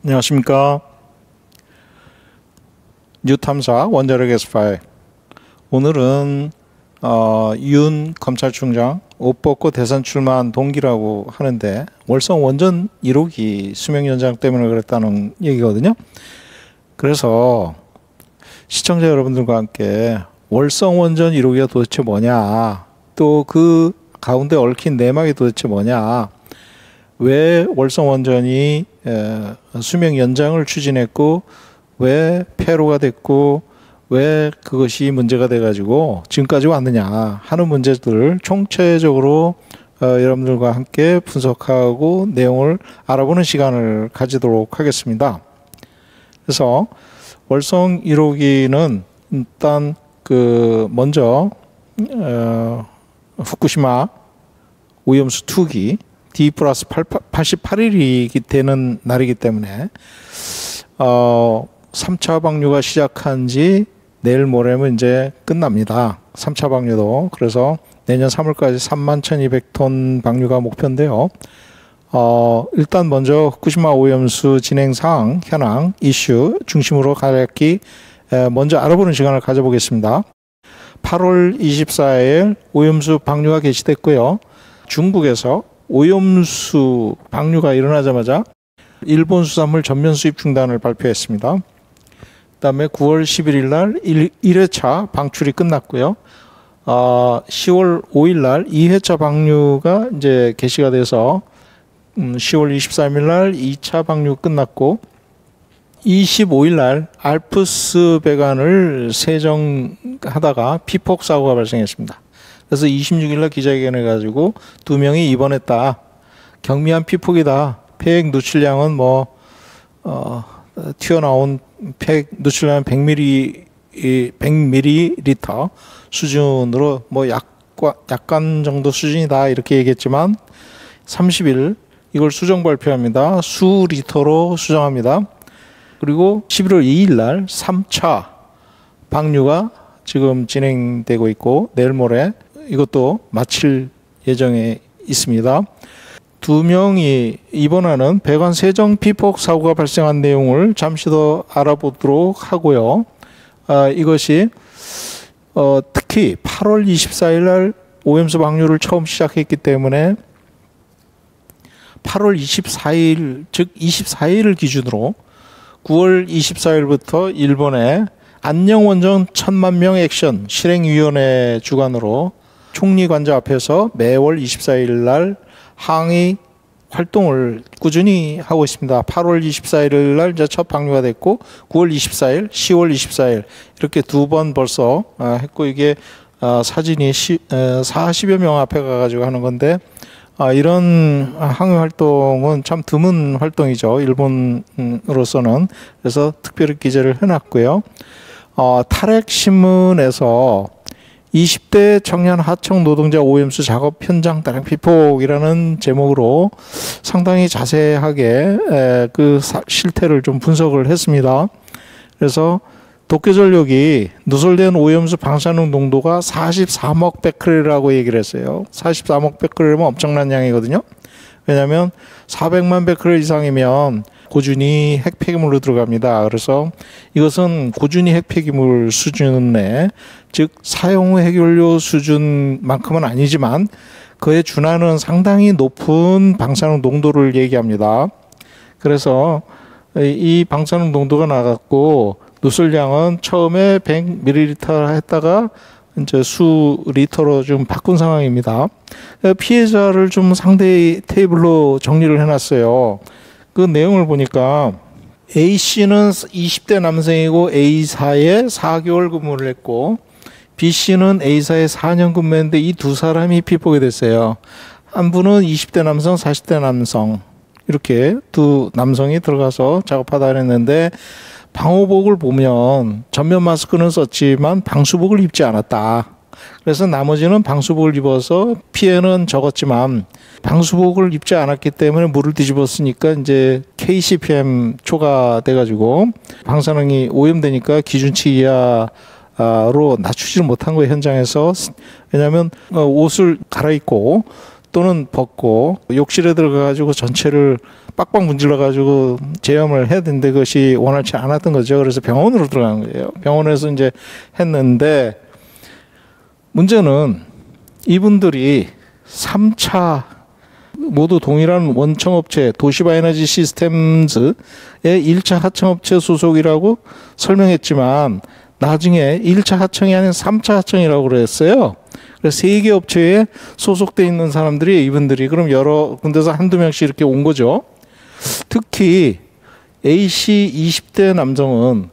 안녕하십니까. 뉴탐사 원자력 S5. 오늘은 윤 검찰총장 옷 벗고 대선 출마한 동기라고 하는데 월성 원전 1호기 수명 연장 때문에 그랬다는 얘기거든요. 그래서 시청자 여러분들과 함께 월성 원전 1호기가 도대체 뭐냐, 또 그 가운데 얽힌 내막이 도대체 뭐냐, 왜 월성 원전이 수명 연장을 추진했고 왜 폐로가 됐고 왜 그것이 문제가 돼가지고 지금까지 왔느냐 하는 문제들을 총체적으로 여러분들과 함께 분석하고 내용을 알아보는 시간을 가지도록 하겠습니다. 그래서 월성 1호기는 일단 먼저 후쿠시마 오염수 2기 D 플러스 88일이 되는 날이기 때문에 3차 방류가 시작한 지 내일 모레면 이제 끝납니다. 3차 방류도. 그래서 내년 3월까지 31,200톤 방류가 목표인데요. 일단 먼저 후쿠시마 오염수 진행상, 현황, 이슈 중심으로 간략히 먼저 알아보는 시간을 가져보겠습니다. 8월 24일 오염수 방류가 개시됐고요. 중국에서 오염수 방류가 일어나자마자 일본 수산물 전면 수입 중단을 발표했습니다. 그다음에 9월 11일 날 1회차 방출이 끝났고요. 10월 5일 날 2회차 방류가 이제 개시가 돼서 10월 23일 날 2차 방류 끝났고 25일 날 알프스 배관을 세정하다가 피폭 사고가 발생했습니다. 그래서 26일 날 기자회견을 해가지고 2명이 입원했다. 경미한 피폭이다. 폐액 누출량은 튀어나온 폐액 누출량은 100ml 수준으로 약간 정도 수준이다 이렇게 얘기했지만 30일 이걸 수정 발표합니다. 수 리터로 수정합니다. 그리고 11월 2일 날 3차 방류가 지금 진행되고 있고 내일 모레 이것도 마칠 예정에 있습니다. 2명이 입원하는 배관 세정 피폭 사고가 발생한 내용을 잠시 더 알아보도록 하고요. 이것이 특히 8월 24일 날 오염수 방류를 처음 시작했기 때문에 8월 24일, 즉 24일을 기준으로 9월 24일부터 일본의 안녕원전 1000만 명 액션 실행위원회 주관으로 총리 관저 앞에서 매월 24일 날 항의 활동을 꾸준히 하고 있습니다. 8월 24일 날 이제 첫 방류가 됐고 9월 24일, 10월 24일 이렇게 두 번 벌써 했고 이게 사진이 40여 명 앞에 가가지고 하는 건데 이런 항의 활동은 참 드문 활동이죠. 일본으로서는. 그래서 특별히 기재를 해놨고요. 탈핵신문에서 20대 청년 하청 노동자 오염수 작업 현장 다량 피폭이라는 제목으로 상당히 자세하게 그 실태를 좀 분석을 했습니다. 그래서 도쿄전력이 누설된 오염수 방사능 농도가 43억 베크렐이라고 얘기를 했어요. 43억 베크렐이면 엄청난 양이거든요. 왜냐하면 400만 베크렐 이상이면 고준위 핵폐기물로 들어갑니다. 그래서 이것은 고준위 핵폐기물 수준의, 즉 사용 후 핵연료 수준만큼은 아니지만 그에 준하는 상당히 높은 방사능 농도를 얘기합니다. 그래서 이 방사능 농도가 나갔고 누설량은 처음에 100ml 했다가 이제 수 리터로 좀 바꾼 상황입니다. 피해자를 좀 상대 테이블로 정리를 해놨어요. 그 내용을 보니까 A씨는 20대 남성이고 A사에 4개월 근무를 했고 B씨는 A사에 4년 근무했는데 이 두 사람이 피폭이 됐어요. 한 분은 20대 남성, 40대 남성 이렇게 두 남성이 들어가서 작업하다 했는데 방호복을 보면 전면 마스크는 썼지만 방수복을 입지 않았다. 그래서 나머지는 방수복을 입어서 피해는 적었지만 방수복을 입지 않았기 때문에 물을 뒤집었으니까 이제 KCPM 초과돼가지고 방사능이 오염되니까 기준치 이하로 낮추지를 못한 거예요, 현장에서. 왜냐하면 옷을 갈아입고 또는 벗고 욕실에 들어가가지고 전체를 빡빡 문질러가지고 제염을 해야 되는데 그것이 원활치 않았던 거죠. 그래서 병원으로 들어간 거예요. 병원에서 이제 했는데 문제는 이분들이 3차 모두 동일한 원청업체 도시바 에너지 시스템즈의 1차 하청업체 소속이라고 설명했지만 나중에 1차 하청이 아닌 3차 하청이라고 그랬어요. 그래서 3개 업체에 소속돼 있는 사람들이 이분들이 그럼 여러 군데서 한두 명씩 이렇게 온 거죠. 특히 A씨 20대 남성은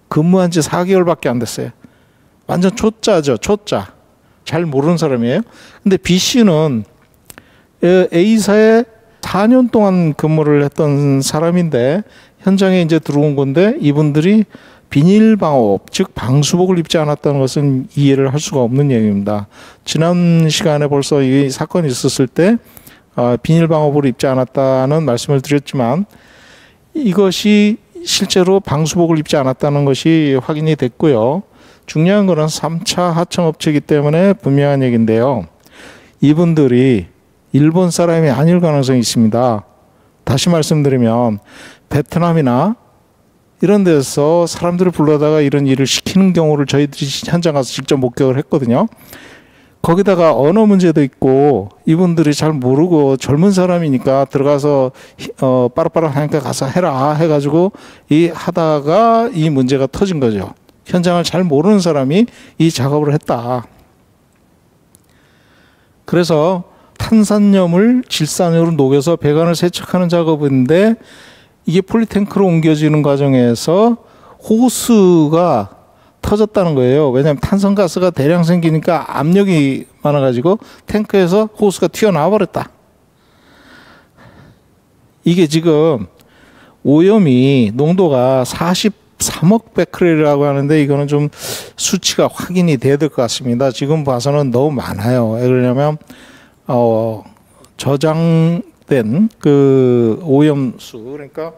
근무한 지 4개월밖에 안 됐어요. 완전 초짜죠. 초짜. 잘 모르는 사람이에요. 근데 B씨는 A사에 4년 동안 근무를 했던 사람인데 현장에 이제 들어온 건데 이분들이 비닐방호업, 즉 방수복을 입지 않았다는 것은 이해를 할 수가 없는 얘기입니다. 지난 시간에 벌써 이 사건이 있었을 때 비닐방호복을 입지 않았다는 말씀을 드렸지만 이것이 실제로 방수복을 입지 않았다는 것이 확인이 됐고요. 중요한 것은 3차 하청업체이기 때문에 분명한 얘기인데요. 이분들이 일본 사람이 아닐 가능성이 있습니다. 다시 말씀드리면 베트남이나 이런 데서 사람들을 불러다가 이런 일을 시키는 경우를 저희들이 현장 가서 직접 목격을 했거든요. 거기다가 언어 문제도 있고 이분들이 잘 모르고 젊은 사람이니까 들어가서 빠락빠락 하니까 가서 해라 해가지고 하다가 이 문제가 터진 거죠. 현장을 잘 모르는 사람이 이 작업을 했다. 그래서 탄산염을 질산으로 녹여서 배관을 세척하는 작업인데 이게 폴리탱크로 옮겨지는 과정에서 호스가 터졌다는 거예요. 왜냐하면 탄산가스가 대량 생기니까 압력이 많아가지고 탱크에서 호스가 튀어나와 버렸다. 이게 지금 오염이 농도가 43억 베크렐이라고 하는데 이거는 좀 수치가 확인이 돼야 될 것 같습니다. 지금 봐서는 너무 많아요. 왜 그러냐면 저장된 그 오염수 그러니까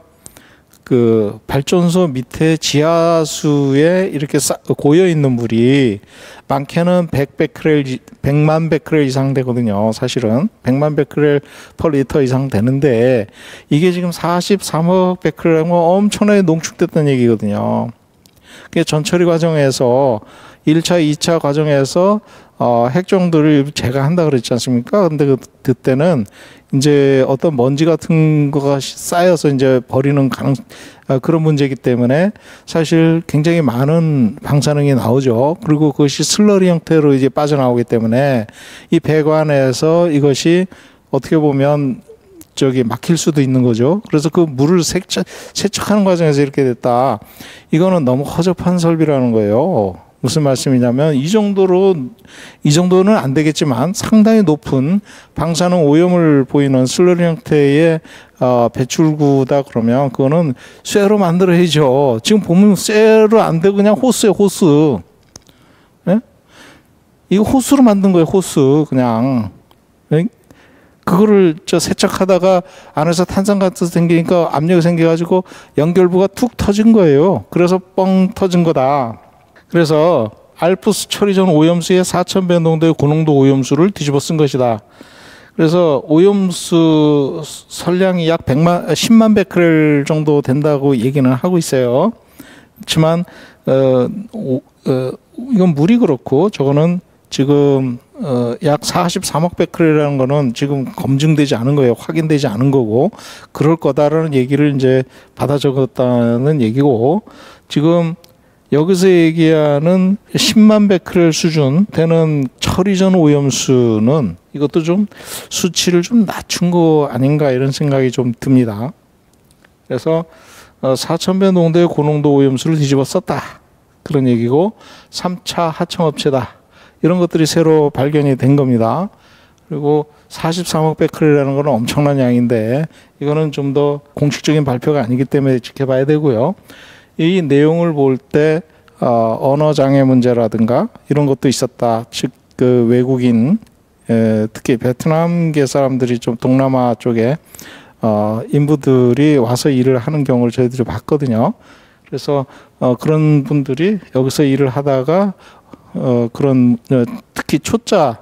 그 발전소 밑에 지하수에 이렇게 고여 있는 물이 많게는 100만 베크렐 이상 되거든요. 사실은 100만 베크렐 퍼 리터 이상 되는데 이게 지금 43억 베크렐이면 엄청나게 농축됐다는 얘기거든요. 그게 전처리 과정에서 1차, 2차 과정에서 핵종들을 제거한다 그랬지 않습니까? 근데 그때는 이제 어떤 먼지 같은 거가 쌓여서 이제 버리는 그런 문제이기 때문에 사실 굉장히 많은 방사능이 나오죠. 그리고 그것이 슬러리 형태로 이제 빠져나오기 때문에 이 배관에서 이것이 어떻게 보면 막힐 수도 있는 거죠. 그래서 그 물을 세척하는 과정에서 이렇게 됐다. 이거는 너무 허접한 설비라는 거예요. 무슨 말씀이냐면 이 정도는 안 되겠지만 상당히 높은 방사능 오염을 보이는 슬러리 형태의 배출구다 그러면 그거는 쇠로 만들어야죠. 지금 보면 쇠로 안 되고 그냥 호스예요, 호스. 네? 이거 호스로 만든 거예요, 호스 그냥. 네? 그거를 세척하다가 안에서 탄산가스 생기니까 압력이 생겨가지고 연결부가 툭 터진 거예요. 그래서 뻥 터진 거다. 그래서 알프스 처리 전 오염수의 4,000배 농도의 고농도 오염수를 뒤집어 쓴 것이다. 그래서 오염수 설량이 약 10만 베크렐 정도 된다고 얘기는 하고 있어요. 그렇지만 이건 물이 그렇고 저거는 지금 약 43억 베크렐이라는 거는 지금 검증되지 않은 거예요. 확인되지 않은 거고 그럴 거다라는 얘기를 이제 받아 적었다는 얘기고 지금 여기서 얘기하는 10만 베크렐 수준 되는 처리 전 오염수는 이것도 좀 수치를 좀 낮춘 거 아닌가 이런 생각이 좀 듭니다. 그래서 4,000배 농도의 고농도 오염수를 뒤집어 썼다. 그런 얘기고 3차 하청업체다. 이런 것들이 새로 발견이 된 겁니다. 그리고 43억 베크렐이라는 건 엄청난 양인데 이거는 좀 더 공식적인 발표가 아니기 때문에 지켜봐야 되고요. 이 내용을 볼 때 언어 장애 문제라든가 이런 것도 있었다. 즉 그 외국인 특히 베트남계 사람들이 좀 동남아 쪽에 인부들이 와서 일을 하는 경우를 저희들이 봤거든요. 그래서 그런 분들이 여기서 일을 하다가 그런 특히 초짜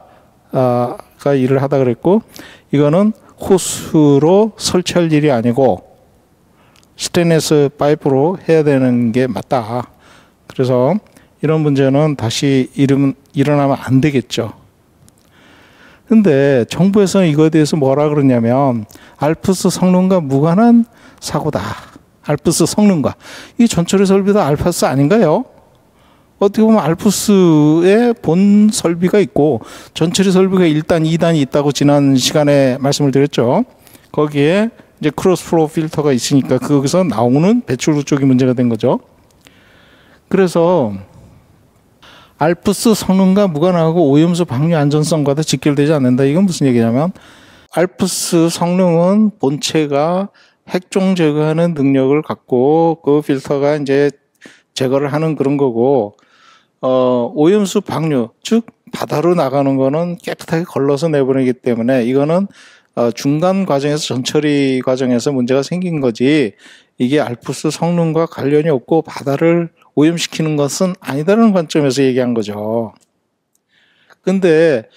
알프스가 일을 하다 그랬고, 이거는 호스로 설치할 일이 아니고 스테인리스 파이프로 해야 되는 게 맞다. 그래서 이런 문제는 다시 일어나면 안 되겠죠. 근데 정부에서는 이거에 대해서 뭐라 그러냐면 알프스 성능과 무관한 사고다. 알프스 성능과. 이 전처리 설비도 알프스 아닌가요? 어떻게 보면 알프스의 본 설비가 있고 전처리 설비가 1단, 2단이 있다고 지난 시간에 말씀을 드렸죠. 거기에 이제 크로스 플로우 필터가 있으니까 거기서 나오는 배출구 쪽이 문제가 된 거죠. 그래서 알프스 성능과 무관하고 오염수 방류 안전성과도 직결되지 않는다. 이건 무슨 얘기냐면 알프스 성능은 본체가 핵종 제거하는 능력을 갖고 그 필터가 이제 제거를 하는 그런 거고, 오염수 방류, 즉 바다로 나가는 거는 깨끗하게 걸러서 내보내기 때문에 이거는 중간 과정에서 전처리 과정에서 문제가 생긴 거지, 이게 알프스 성능과 관련이 없고 바다를 오염시키는 것은 아니다라는 관점에서 얘기한 거죠. 근데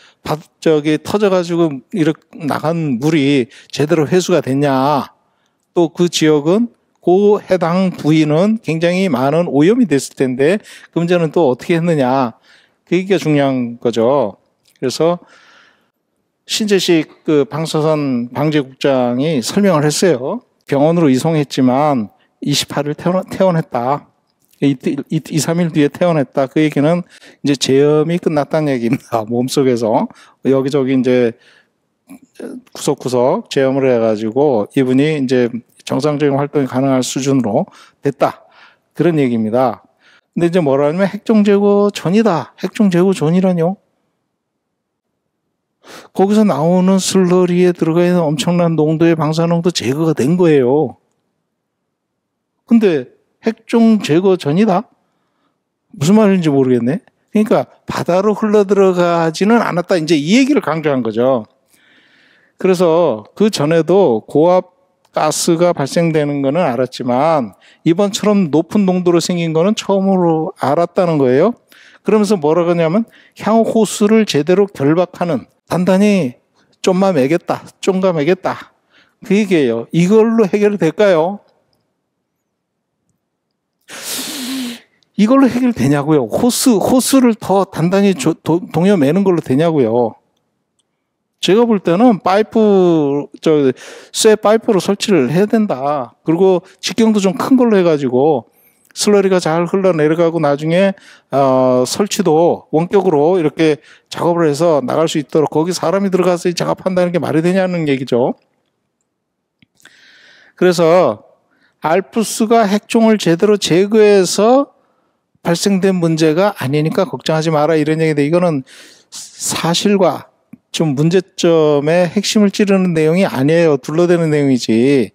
터져가지고 이렇게 나간 물이 제대로 회수가 됐냐? 또 그 지역은 그 해당 부위는 굉장히 많은 오염이 됐을 텐데 그 문제는 또 어떻게 했느냐? 그게 중요한 거죠. 그래서 신재식 그 방사선 방재국장이 설명을 했어요. 병원으로 이송했지만 28일 퇴원했다. 2, 3일 뒤에 퇴원했다. 그 얘기는 이제 제염이 끝났다는 얘기입니다. 몸속에서 여기저기 이제 구석구석 제염을 해가지고 이분이 이제 정상적인 활동이 가능할 수준으로 됐다. 그런 얘기입니다. 근데 이제 뭐라 하냐면 핵종 제거 전이다. 핵종 제거 전이라뇨? 거기서 나오는 슬러리에 들어가 있는 엄청난 농도의 방사능도 제거가 된 거예요. 근데 핵종 제거 전이다? 무슨 말인지 모르겠네. 그러니까 바다로 흘러들어가지는 않았다. 이제 이 얘기를 강조한 거죠. 그래서 그 전에도 고압 가스가 발생되는 거는 알았지만 이번처럼 높은 농도로 생긴 거는 처음으로 알았다는 거예요. 그러면서 뭐라고 하냐면 향후 호수를 제대로 결박하는, 단단히 좀만 매겠다, 쫑가 매겠다. 그 얘기예요. 이걸로 해결될까요? 이걸로 해결되냐고요. 호스를 더 단단히 동여 매는 걸로 되냐고요. 제가 볼 때는 쇠 파이프로 설치를 해야 된다. 그리고 직경도 좀 큰 걸로 해가지고 슬러리가 잘 흘러내려가고 나중에 설치도 원격으로 이렇게 작업을 해서 나갈 수 있도록 거기 사람이 들어가서 작업한다는 게 말이 되냐는 얘기죠. 그래서 알프스가 핵종을 제대로 제거해서 발생된 문제가 아니니까 걱정하지 마라 이런 얘기인데, 이거는 사실과 좀 문제점의 핵심을 찌르는 내용이 아니에요. 둘러대는 내용이지.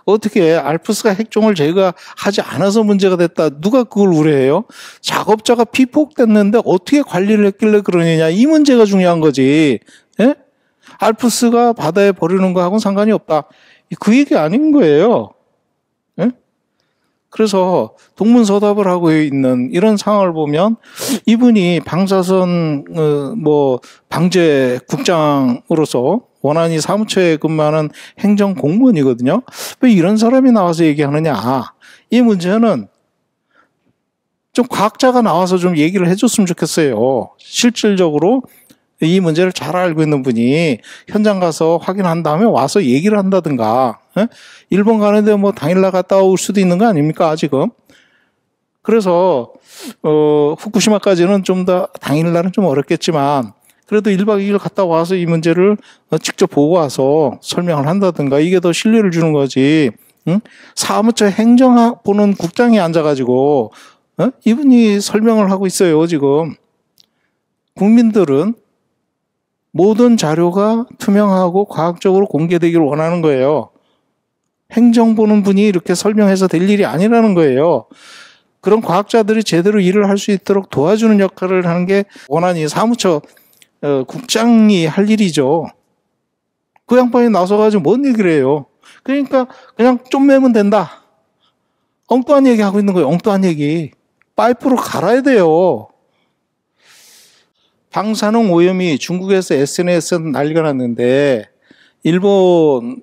어떻게 알프스가 핵종을 제거하지 않아서 문제가 됐다. 누가 그걸 우려해요? 작업자가 피폭됐는데 어떻게 관리를 했길래 그러느냐. 이 문제가 중요한 거지. 예? 알프스가 바다에 버리는 거하고는 상관이 없다. 그 얘기 아닌 거예요. 예? 그래서 동문서답을 하고 있는 이런 상황을 보면 이분이 방사선 방재국장으로서 원안이 사무처에 근무하는 행정공무원이거든요. 왜 이런 사람이 나와서 얘기하느냐. 이 문제는 좀 과학자가 나와서 좀 얘기를 해줬으면 좋겠어요. 실질적으로 이 문제를 잘 알고 있는 분이 현장 가서 확인한 다음에 와서 얘기를 한다든가. 일본 가는데 뭐 당일날 갔다 올 수도 있는 거 아닙니까 지금? 그래서 후쿠시마까지는 좀 더 당일날은 좀 어렵겠지만 그래도 1박 2일 갔다 와서 이 문제를 직접 보고 와서 설명을 한다든가 이게 더 신뢰를 주는 거지. 응? 사무처 행정 보는 국장이 앉아가지고 이분이 설명을 하고 있어요 지금. 국민들은 모든 자료가 투명하고 과학적으로 공개되기를 원하는 거예요. 행정 보는 분이 이렇게 설명해서 될 일이 아니라는 거예요. 그런 과학자들이 제대로 일을 할 수 있도록 도와주는 역할을 하는 게 원안이 사무처 국장이 할 일이죠. 그 양반이 나서가지고 뭔 얘기를 해요. 그러니까 그냥 좀 매면 된다. 엉뚱한 얘기 하고 있는 거예요. 엉뚱한 얘기. 파이프로 갈아야 돼요. 방사능 오염이 중국에서 SNS에서 난리가 났는데 일본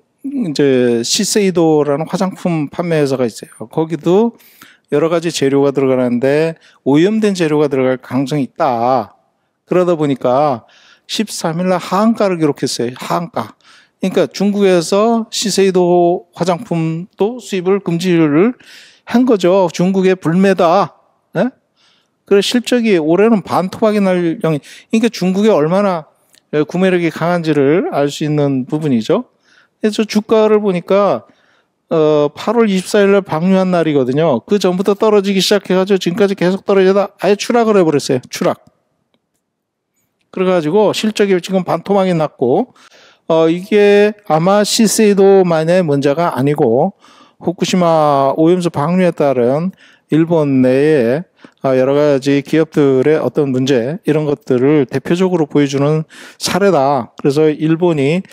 이제 시세이도라는 화장품 판매 회사가 있어요. 거기도 여러 가지 재료가 들어가는데 오염된 재료가 들어갈 가능성이 있다. 그러다 보니까 13일 날 하한가를 기록했어요. 하한가. 그러니까 중국에서 시세이도 화장품도 수입을 금지를 한 거죠. 중국의 불매다. 네? 그래서 실적이 올해는 반토막이 날 영이. 그러니까 중국이 얼마나 구매력이 강한지를 알 수 있는 부분이죠. 그래서 주가를 보니까 8월 24일 날 방류한 날이거든요. 그 전부터 떨어지기 시작해가지고 지금까지 계속 떨어지다 아예 추락을 해버렸어요. 추락. 그래가지고 실적이 지금 반토막이 났고 이게 아마 시세이도만의 문제가 아니고 후쿠시마 오염수 방류에 따른 일본 내에 여러 가지 기업들의 어떤 문제 이런 것들을 대표적으로 보여주는 사례다. 그래서 일본이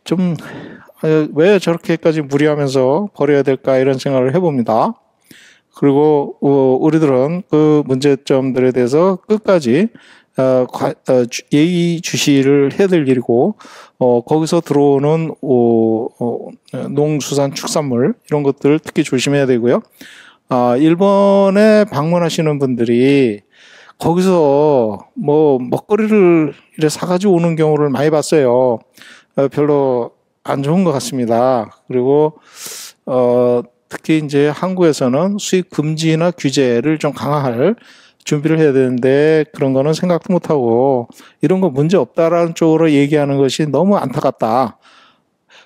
좀 왜 저렇게까지 무리하면서 버려야 될까 이런 생각을 해봅니다. 그리고 우리들은 그 문제점들에 대해서 끝까지 예의주시를 해야 될 일이고 거기서 들어오는 농수산 축산물 이런 것들을 특히 조심해야 되고요. 일본에 방문하시는 분들이 거기서 뭐 먹거리를 이렇게 사가지고 오는 경우를 많이 봤어요. 별로 안 좋은 것 같습니다. 그리고 특히 이제 한국에서는 수입 금지나 규제를 좀 강화할 준비를 해야 되는데 그런 거는 생각도 못하고 이런 거 문제 없다라는 쪽으로 얘기하는 것이 너무 안타깝다.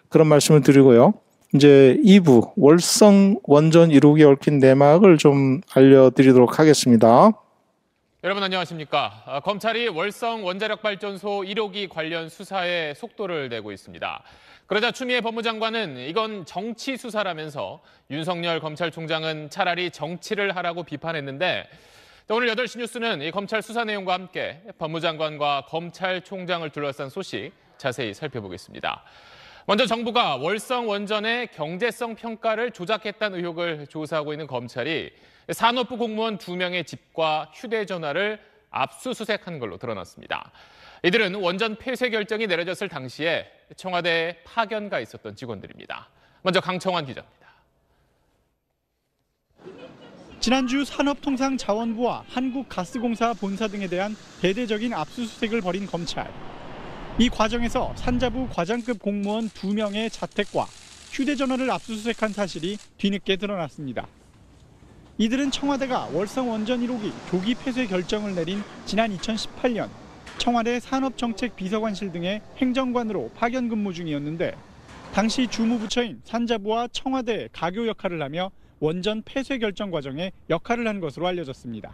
그런 말씀을 드리고요. 이제 2부 월성 원전 1호기 얽힌 내막을 좀 알려드리도록 하겠습니다. 여러분 안녕하십니까. 검찰이 월성 원자력발전소 1호기 관련 수사에 속도를 내고 있습니다. 그러자 추미애 법무장관은 이건 정치 수사라면서 윤석열 검찰총장은 차라리 정치를 하라고 비판했는데 오늘 8시 뉴스는 이 검찰 수사 내용과 함께 법무장관과 검찰총장을 둘러싼 소식 자세히 살펴보겠습니다. 먼저 정부가 월성 원전의 경제성 평가를 조작했다는 의혹을 조사하고 있는 검찰이 산업부 공무원 2명의 집과 휴대전화를 압수수색한 걸로 드러났습니다. 이들은 원전 폐쇄 결정이 내려졌을 당시에 청와대에 파견가 있었던 직원들입니다. 먼저 강청환 기자입니다. 지난주 산업통상자원부와 한국가스공사 본사 등에 대한 대대적인 압수수색을 벌인 검찰. 이 과정에서 산자부 과장급 공무원 2명의 자택과 휴대전화를 압수수색한 사실이 뒤늦게 드러났습니다. 이들은 청와대가 월성 원전 1호기 조기 폐쇄 결정을 내린 지난 2018년 청와대 산업정책비서관실 등의 행정관으로 파견 근무 중이었는데 당시 주무부처인 산자부와 청와대의 가교 역할을 하며 원전 폐쇄 결정 과정에 역할을 한 것으로 알려졌습니다.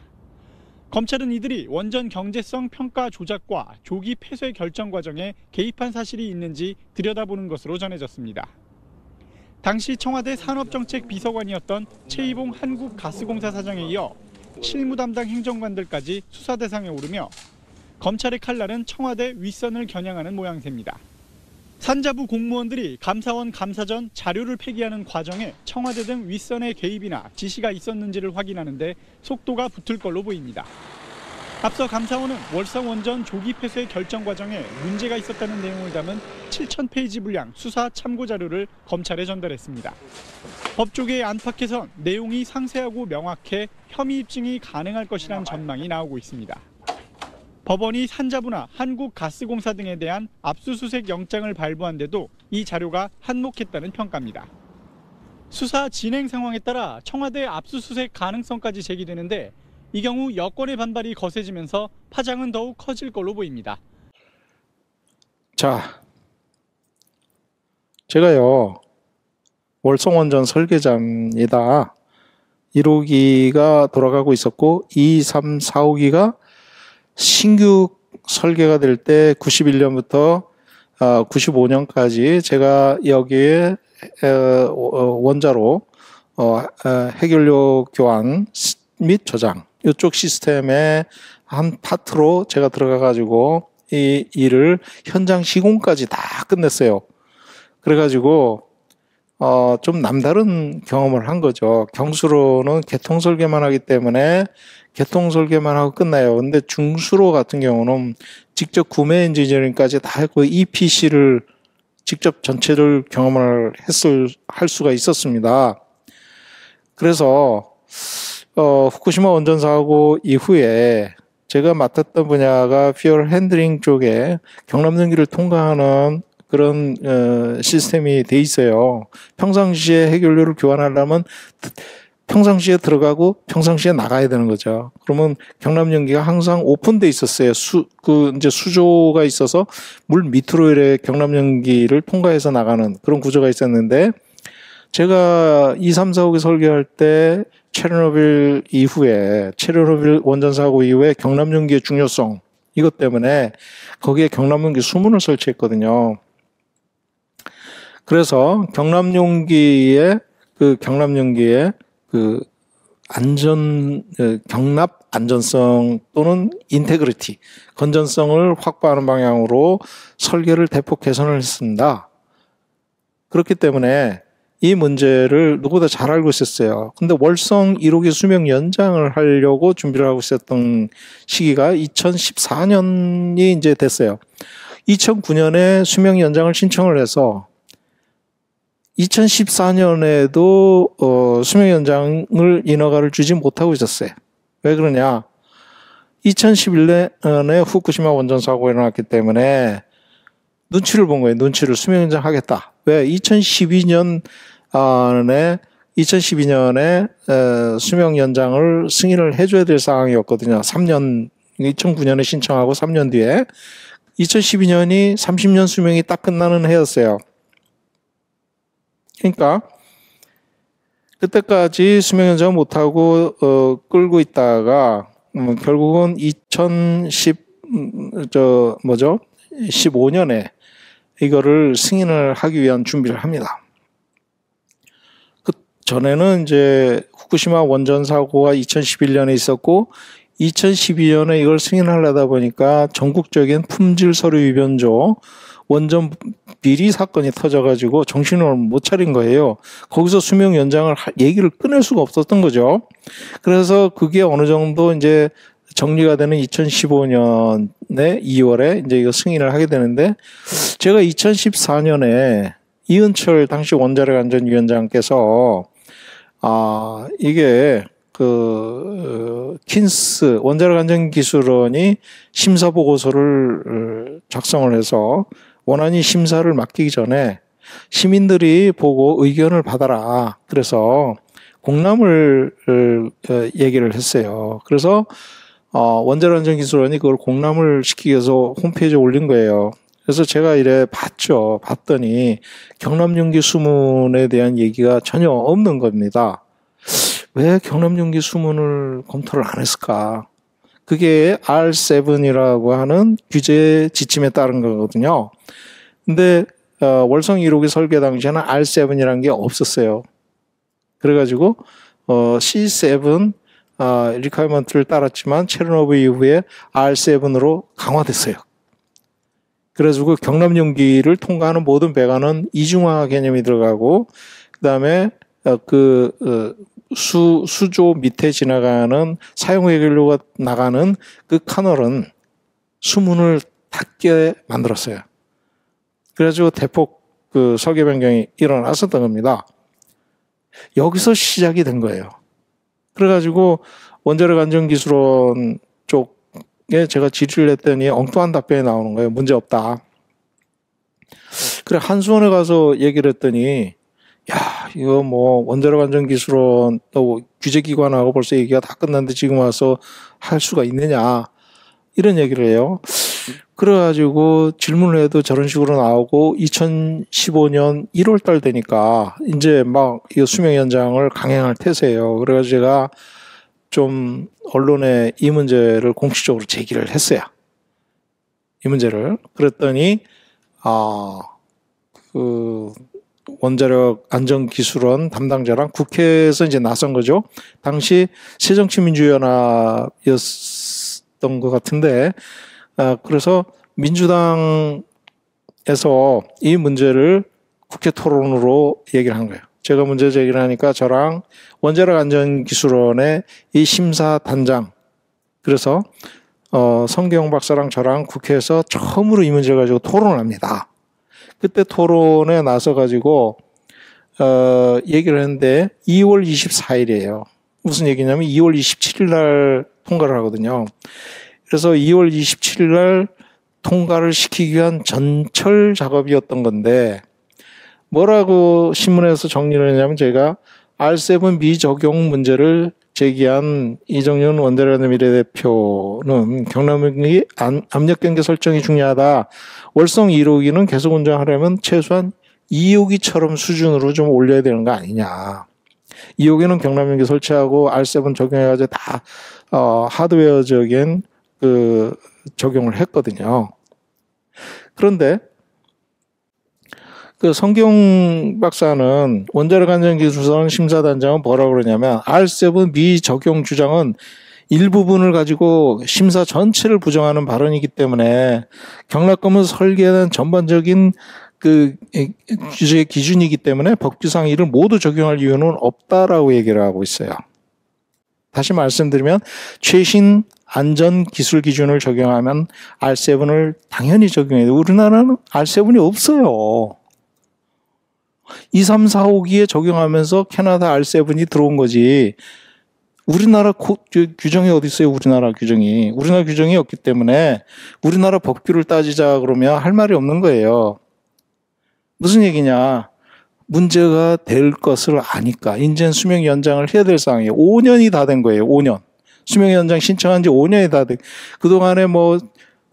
검찰은 이들이 원전 경제성 평가 조작과 조기 폐쇄 결정 과정에 개입한 사실이 있는지 들여다보는 것으로 전해졌습니다. 당시 청와대 산업정책비서관이었던 최이봉 한국가스공사 사장에 이어 실무 담당 행정관들까지 수사 대상에 오르며 검찰의 칼날은 청와대 윗선을 겨냥하는 모양새입니다. 산자부 공무원들이 감사원 감사 전 자료를 폐기하는 과정에 청와대 등 윗선의 개입이나 지시가 있었는지를 확인하는데 속도가 붙을 걸로 보입니다. 앞서 감사원은 월성 원전 조기 폐쇄 결정 과정에 문제가 있었다는 내용을 담은 7,000페이지 분량 수사 참고 자료를 검찰에 전달했습니다. 법조계에 안팎에선 내용이 상세하고 명확해 혐의 입증이 가능할 것이란 전망이 나오고 있습니다. 법원이 산자부나 한국가스공사 등에 대한 압수수색 영장을 발부한데도 이 자료가 한몫했다는 평가입니다. 수사 진행 상황에 따라 청와대 압수수색 가능성까지 제기되는데 이 경우 여권의 반발이 거세지면서 파장은 더욱 커질 걸로 보입니다. 자, 제가요 월성원전 설계자입니다. 1호기가 돌아가고 있었고 2, 3, 4호기가 신규 설계가 될 때 91년부터 95년까지 제가 여기에 원자로 핵연료 교환 및 저장 이쪽 시스템의 한 파트로 제가 들어가 가지고 이 일을 현장 시공까지 다 끝냈어요. 그래 가지고 좀 남다른 경험을 한 거죠. 경수로는 개통 설계만 하기 때문에 개통 설계만 하고 끝나요. 근데 중수로 같은 경우는 직접 구매 엔지니어링까지 다 했고 EPC를 직접 전체를 경험을 할 수가 있었습니다. 그래서 후쿠시마 원전 사고 이후에 제가 맡았던 분야가 퓨얼 핸들링 쪽에 경남연기를 통과하는 그런 시스템이 돼 있어요. 평상시에 해결료를 교환하려면 평상시에 들어가고 평상시에 나가야 되는 거죠. 그러면 경남연기가 항상 오픈돼 있었어요. 이제 수조가 있어서 물 밑으로 이렇게 경남연기를 통과해서 나가는 그런 구조가 있었는데 제가 2, 3, 4호기 설계할 때 체르노빌 원전 사고 이후에 경남연기의 중요성 이것 때문에 거기에 경남연기 수문을 설치했거든요. 그래서 경납 경납 안전성 또는 인테그리티, 건전성을 확보하는 방향으로 설계를 대폭 개선을 했습니다. 그렇기 때문에 이 문제를 누구보다 잘 알고 있었어요. 근데 월성 1호기 수명 연장을 하려고 준비를 하고 있었던 시기가 2014년이 이제 됐어요. 2009년에 수명 연장을 신청을 해서 2014년에도 수명 연장을 인허가를 주지 못하고 있었어요. 왜 그러냐? 2011년에 후쿠시마 원전 사고가 일어났기 때문에 눈치를 본 거예요. 눈치를 수명 연장하겠다. 왜? 2012년에 수명 연장을 승인을 해줘야 될 상황이었거든요. 2009년에 신청하고 3년 뒤에 2012년이 30년 수명이 딱 끝나는 해였어요. 그러니까 그때까지 수명 연장 못하고 끌고 있다가 결국은 15년에 이거를 승인을 하기 위한 준비를 합니다. 그 전에는 이제 후쿠시마 원전 사고가 2011년에 있었고 2012년에 이걸 승인하려다 보니까 전국적인 품질 서류 위변조 원전 비리 사건이 터져가지고 정신을 못 차린 거예요. 거기서 수명 연장을 얘기를 끊을 수가 없었던 거죠. 그래서 그게 어느 정도 이제 정리가 되는 2015년에 2월에 이제 이거 승인을 하게 되는데 제가 2014년에 이은철 당시 원자력 안전위원장께서 이게 킨스 원자력 안전기술원이 심사 보고서를 작성을 해서 원안이 심사를 맡기기 전에 시민들이 보고 의견을 받아라. 그래서 공람을 얘기를 했어요. 그래서 원자력 안전기술원이 그걸 공람을 시키기 위해서 홈페이지에 올린 거예요. 그래서 제가 이래 봤죠. 봤더니 경남연기 수문에 대한 얘기가 전혀 없는 겁니다. 왜 경남연기 수문을 검토를 안 했을까? 그게 R7이라고 하는 규제 지침에 따른 거거든요. 근데 월성 1호기 설계 당시에는 R7이라는 게 없었어요. 그래가지고 C7 리퀘어먼트를 따랐지만 체르노빌 이후에 R7으로 강화됐어요. 그래가지고 경남연기를 통과하는 모든 배관은 이중화 개념이 들어가고 그다음에 수조 밑에 지나가는 사용 해결료가 나가는 그 카널은 수문을 닫게 만들었어요. 그래가지고 대폭 설계 변경이 일어났었던 겁니다. 여기서 시작이 된 거예요. 그래가지고 원자력 안전기술원 쪽에 제가 질의를 했더니 엉뚱한 답변이 나오는 거예요. 문제 없다. 그래 한수원에 가서 얘기를 했더니 야, 이거 원자력 안전기술원 또 규제기관하고 벌써 얘기가 다 끝났는데 지금 와서 할 수가 있느냐 이런 얘기를 해요. 그래가지고 질문을 해도 저런 식으로 나오고 2015년 1월 달 되니까 이제 막 이 수명 연장을 강행할 태세예요. 그래가지고 제가 좀 언론에 이 문제를 공식적으로 제기를 했어요. 이 문제를. 그랬더니 원자력 안전기술원 담당자랑 국회에서 이제 나선 거죠. 당시 새정치민주연합이었던 것 같은데, 그래서 민주당에서 이 문제를 국회 토론으로 얘기를 한 거예요. 제가 문제 제기를 하니까 저랑 원자력 안전기술원의 이 심사단장, 그래서 성경 박사랑 저랑 국회에서 처음으로 이 문제를 가지고 토론을 합니다. 그때 토론에 나서 가지고 얘기를 했는데 2월 24일이에요. 무슨 얘기냐면 2월 27일 날 통과를 하거든요. 그래서 2월 27일 날 통과를 시키기 위한 전철 작업이었던 건데 뭐라고 신문에서 정리를 했냐면 제가 R7 미적용 문제를 제기한 이정윤 원자력 미래대표는 경남역이 압력 경계 설정이 중요하다. 월성 1호기는 계속 운전하려면 최소한 2호기처럼 수준으로 좀 올려야 되는 거 아니냐. 2호기는 경남역에 설치하고 R7 적용해가지고 다 하드웨어적인 적용을 했거든요. 그런데 성경 박사는 원자력 안전기술원 심사단장은 뭐라고 그러냐면 R7 미적용 주장은 일부분을 가지고 심사 전체를 부정하는 발언이기 때문에 경락검은 설계에 대한 전반적인 규제 기준이기 때문에 법규상 이를 모두 적용할 이유는 없다라고 얘기를 하고 있어요. 다시 말씀드리면 최신 안전 기술 기준을 적용하면 R7을 당연히 적용해야 돼요. 우리나라는 R7이 없어요. 2, 3, 4, 5기에 적용하면서 캐나다 R7이 들어온 거지. 우리나라 규정이 어디 있어요? 우리나라 규정이 없기 때문에 우리나라 법규를 따지자 그러면 할 말이 없는 거예요. 무슨 얘기냐? 문제가 될 것을 아니까 이제는 수명 연장을 해야 될 상황이에요. 5년이 다 된 거예요. 5년. 수명 연장 신청한 지 5년이 다 돼. 그동안에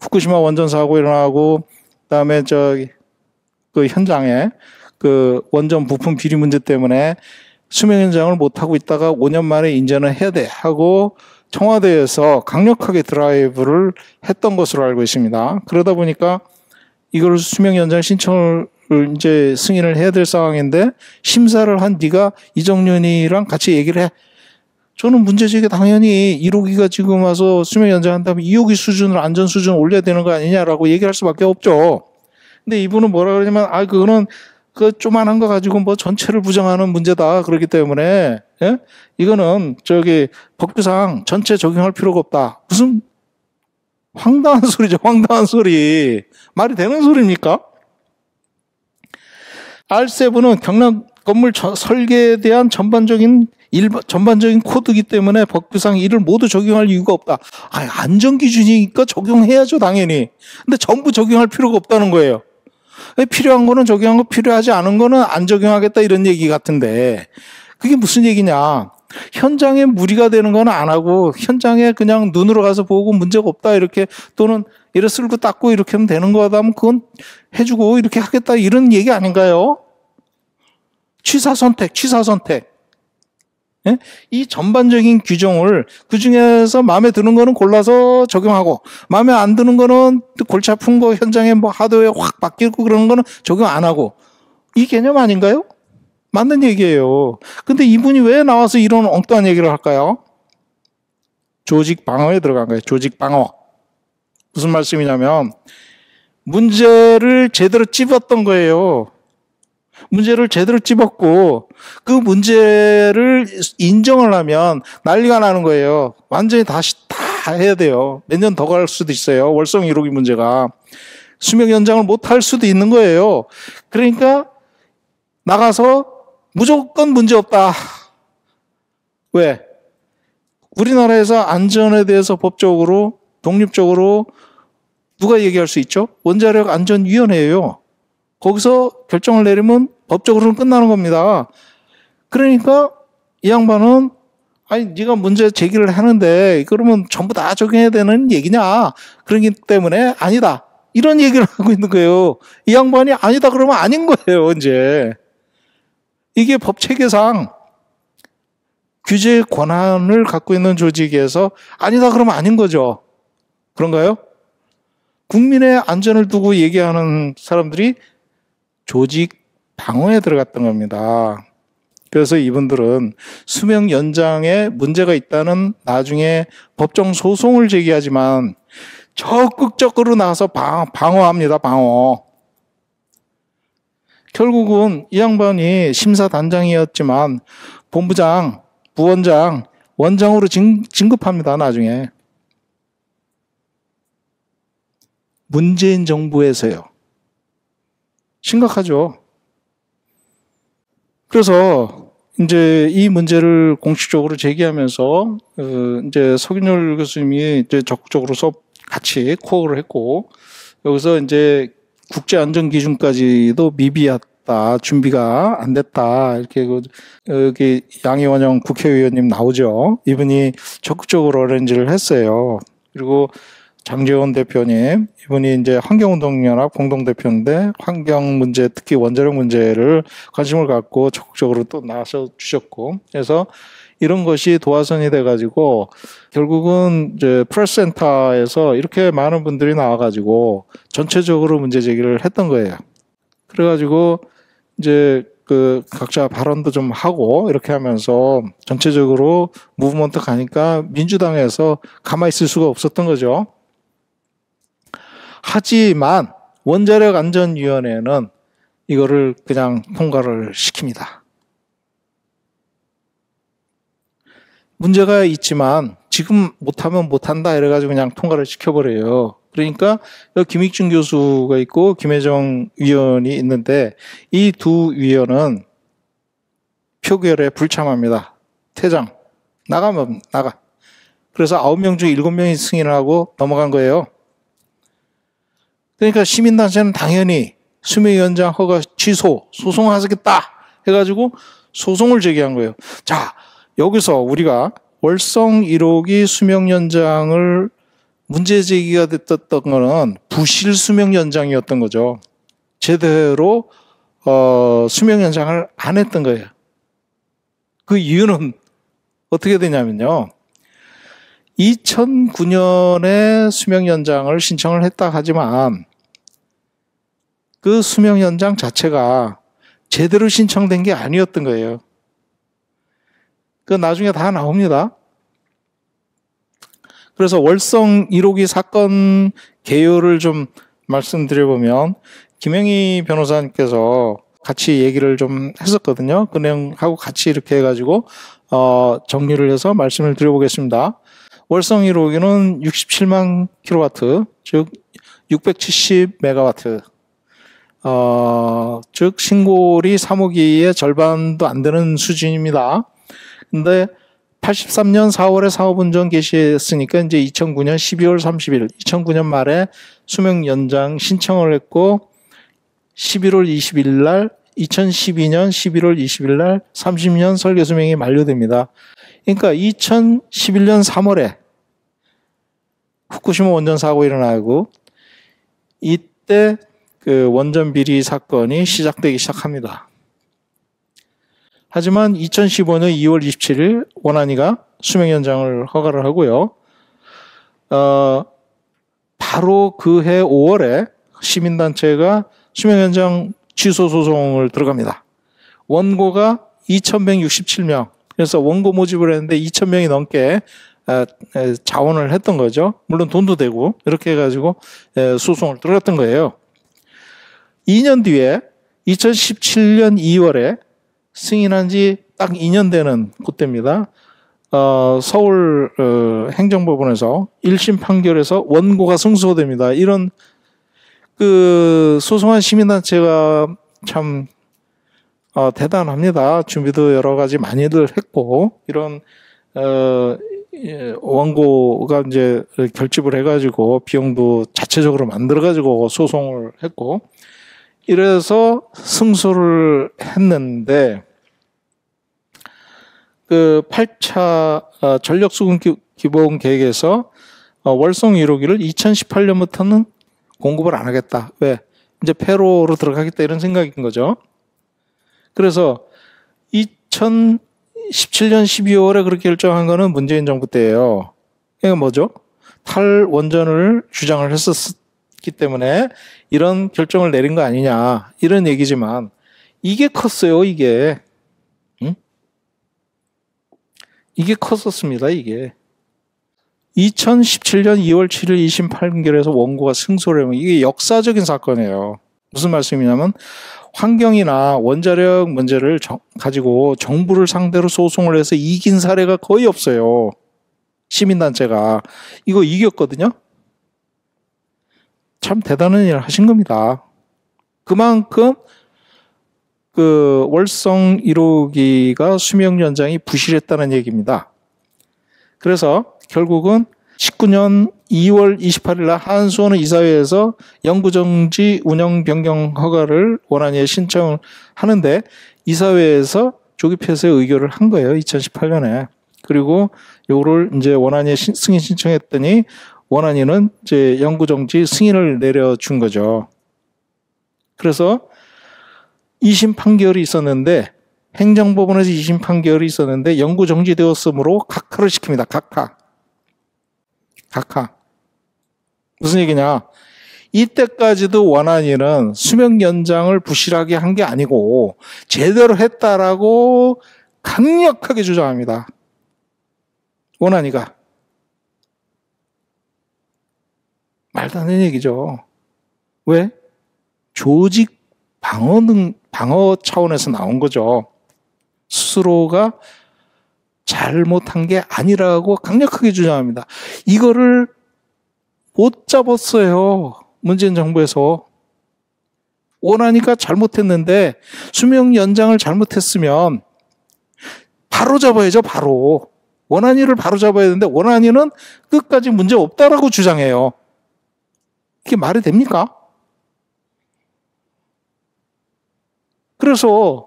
후쿠시마 원전 사고 일어나고 그다음에 현장에 원전 부품 비리 문제 때문에 수명 연장을 못 하고 있다가 5년 만에 이제는 해야 돼 하고 청와대에서 강력하게 드라이브를 했던 것으로 알고 있습니다. 그러다 보니까 이걸 수명 연장 신청을 이제 승인을 해야 될 상황인데 심사를 한 네가 이정윤이랑 같이 얘기를 해. 저는 문제제기 당연히 1호기가 지금 와서 수명 연장한다면 2호기 수준을 안전 수준을 올려야 되는 거 아니냐라고 얘기할 수밖에 없죠. 근데 이분은 뭐라 그러냐면 그거는 조만한 거 가지고 전체를 부정하는 문제다. 그렇기 때문에, 예? 이거는 법규상 전체 적용할 필요가 없다. 무슨 황당한 소리죠. 황당한 소리. 말이 되는 소리입니까? R7은 경남 건물 설계에 대한 전반적인 코드이기 때문에 법규상 이를 모두 적용할 이유가 없다. 안전기준이니까 적용해야죠, 당연히. 근데 전부 적용할 필요가 없다는 거예요. 필요한 거는 적용하고 필요하지 않은 거는 안 적용하겠다 이런 얘기 같은데 그게 무슨 얘기냐. 현장에 무리가 되는 건 안 하고 현장에 그냥 눈으로 가서 보고 문제가 없다 이렇게 또는 이래 쓸고 닦고 이렇게 하면 되는 거다 하면 그건 해주고 이렇게 하겠다 이런 얘기 아닌가요? 취사 선택. 예? 이 전반적인 규정을 그중에서 마음에 드는 거는 골라서 적용하고 마음에 안 드는 거는 골치 아픈 거 현장에 하드웨어 확 바뀌고 그러는 거는 적용 안 하고 이 개념 아닌가요? 맞는 얘기예요. 근데 이분이 왜 나와서 이런 엉뚱한 얘기를 할까요? 조직 방어에 들어간 거예요. 조직 방어. 무슨 말씀이냐면 문제를 제대로 찝었던 거예요. 문제를 제대로 찝었고 그 문제를 인정을 하면 난리가 나는 거예요. 완전히 다시 다 해야 돼요. 몇 년 더 갈 수도 있어요. 월성 1호기 문제가. 수명 연장을 못 할 수도 있는 거예요. 그러니까 나가서 무조건 문제 없다. 왜? 우리나라에서 안전에 대해서 법적으로 독립적으로 누가 얘기할 수 있죠? 원자력 안전위원회예요. 거기서 결정을 내리면 법적으로는 끝나는 겁니다. 그러니까 이 양반은 네가 문제 제기를 하는데 그러면 전부 다 적용해야 되는 얘기냐? 그렇기 때문에 아니다. 이런 얘기를 하고 있는 거예요. 이 양반이 아니다 그러면 아닌 거예요. 이제 이게 법 체계상 규제 권한을 갖고 있는 조직에서 아니다 그러면 아닌 거죠. 그런가요? 국민의 안전을 두고 얘기하는 사람들이 조직 방어에 들어갔던 겁니다. 그래서 이분들은 수명 연장에 문제가 있다는 나중에 법정 소송을 제기하지만 적극적으로 나와서 방어합니다. 방어. 결국은 이 양반이 심사단장이었지만 본부장, 부원장, 원장으로 진급합니다. 나중에. 문재인 정부에서요. 심각하죠. 그래서 이제 이 문제를 공식적으로 제기하면서 이제 석윤열 교수님이 이제 적극적으로 수업 같이 코어를 했고, 여기서 이제 국제안전기준까지도 미비했다, 준비가 안 됐다, 이렇게 여기 양이원영 국회의원님 나오죠. 이분이 적극적으로 어레인지를 했어요. 그리고 장제원 대표님, 이분이 이제 환경운동연합 공동대표인데 환경 문제, 특히 원자력 문제를 관심을 갖고 적극적으로 또 나서 주셨고, 그래서 이런 것이 도화선이 돼가지고 결국은 이제 프레스센터에서 이렇게 많은 분들이 나와가지고 전체적으로 문제 제기를 했던 거예요. 그래가지고 이제 그 각자 발언도 좀 하고 이렇게 하면서 전체적으로 무브먼트 가니까 민주당에서 가만히 있을 수가 없었던 거죠. 하지만 원자력안전위원회는 이거를 그냥 통과를 시킵니다. 문제가 있지만 지금 못하면 못한다 이래가지고 그냥 통과를 시켜버려요. 그러니까 김익준 교수가 있고 김혜정 위원이 있는데 이 두 위원은 표결에 불참합니다. 퇴장. 나가면 나가. 그래서 9명 중 7명이 승인을 하고 넘어간 거예요. 그러니까 시민단체는 당연히 수명위원장 허가 취소, 소송하겠다 해가지고 소송을 제기한 거예요. 자, 여기서 우리가 월성 1호기 수명 연장을 문제 제기가 됐던 거는 부실 수명 연장이었던 거죠. 제대로 수명 연장을 안 했던 거예요. 그 이유는 어떻게 되냐면요. 2009년에 수명 연장을 신청을 했다 하지만 그 수명 연장 자체가 제대로 신청된 게 아니었던 거예요. 그 나중에 다 나옵니다. 그래서 월성 1호기 사건 개요를 좀 말씀드려보면 김영희 변호사님께서 같이 얘기를 좀 했었거든요. 그 내용하고 같이 이렇게 해가지고 정리를 해서 말씀을 드려보겠습니다. 월성 1호기는 67만 킬로와트, 즉 670 메가와트, 즉 신골이 3호기의 절반도 안 되는 수준입니다. 근데 83년 4월에 사업운전 개시했으니까 이제 2009년 12월 30일, 2009년 말에 수명 연장 신청을 했고 11월 20일 날 2012년 11월 20일 날 30년 설계 수명이 만료됩니다. 그러니까 2011년 3월에 후쿠시마 원전 사고 일어나고 이때 그 원전 비리 사건이 시작되기 시작합니다. 하지만 2015년 2월 27일 원안위가 수명 연장을 허가를 하고요. 바로 그해 5월에 시민단체가 수명 연장 취소 소송을 들어갑니다. 원고가 2,167명. 그래서 원고 모집을 했는데 2,000명이 넘게 자원을 했던 거죠. 물론 돈도 되고 이렇게 해가지고 소송을 들어갔던 거예요. 2년 뒤에 2017년 2월에 승인한 지 딱 2년 되는 그때입니다. 서울 행정법원에서 1심 판결에서 원고가 승소됩니다. 이런 그 소송한 시민단체가 참 대단합니다. 준비도 여러 가지 많이들 했고 이런 원고가 이제 결집을 해가지고 비용도 자체적으로 만들어가지고 소송을 했고 이래서 승소를 했는데 그 8차 전력수급 기본 계획에서 월성 1호기를 2018년부터는 공급을 안 하겠다. 왜? 이제 폐로로 들어가겠다 이런 생각인 거죠. 그래서 2017년 12월에 그렇게 결정한 거는 문재인 정부 때예요. 이게 뭐죠? 탈원전을 주장을 했었기 때문에 이런 결정을 내린 거 아니냐 이런 얘기지만 이게 컸어요. 이게 이게 컸었습니다. 이게 2017년 2월 7일 2심 판결에서 원고가 승소를 하면 이게 역사적인 사건이에요. 무슨 말씀이냐면 환경이나 원자력 문제를 가지고 정부를 상대로 소송을 해서 이긴 사례가 거의 없어요. 시민단체가. 이거 이겼거든요. 참 대단한 일을 하신 겁니다. 그만큼 그 월성 1호기가 수명 연장이 부실했다는 얘기입니다. 그래서 결국은 19년 2월 28일 날 한수원의 이사회에서 영구정지 운영 변경 허가를 원안위에 신청을 하는데 이사회에서 조기 폐쇄 의결을 한 거예요. 2018년에. 그리고 요거를 이제 원안위에 승인 신청했더니 원안위는 이제 영구정지 승인을 내려준 거죠. 그래서 2심 판결이 있었는데 행정법원에서 2심 판결이 있었는데 영구정지되었으므로 각하를 시킵니다. 각하. 무슨 얘기냐? 이때까지도 원안위는 수명 연장을 부실하게 한 게 아니고 제대로 했다라고 강력하게 주장합니다. 원안위가. 말도 안 되는 얘기죠. 왜? 조직 방어 차원에서 나온 거죠. 스스로가 잘못한 게 아니라고 강력하게 주장합니다. 이거를 못 잡았어요. 문재인 정부에서. 원안위가 잘못했는데 수명 연장을 잘못했으면 바로 잡아야죠. 바로. 원안위를 바로 잡아야 되는데 원안위는 끝까지 문제 없다라고 주장해요. 이게 말이 됩니까? 그래서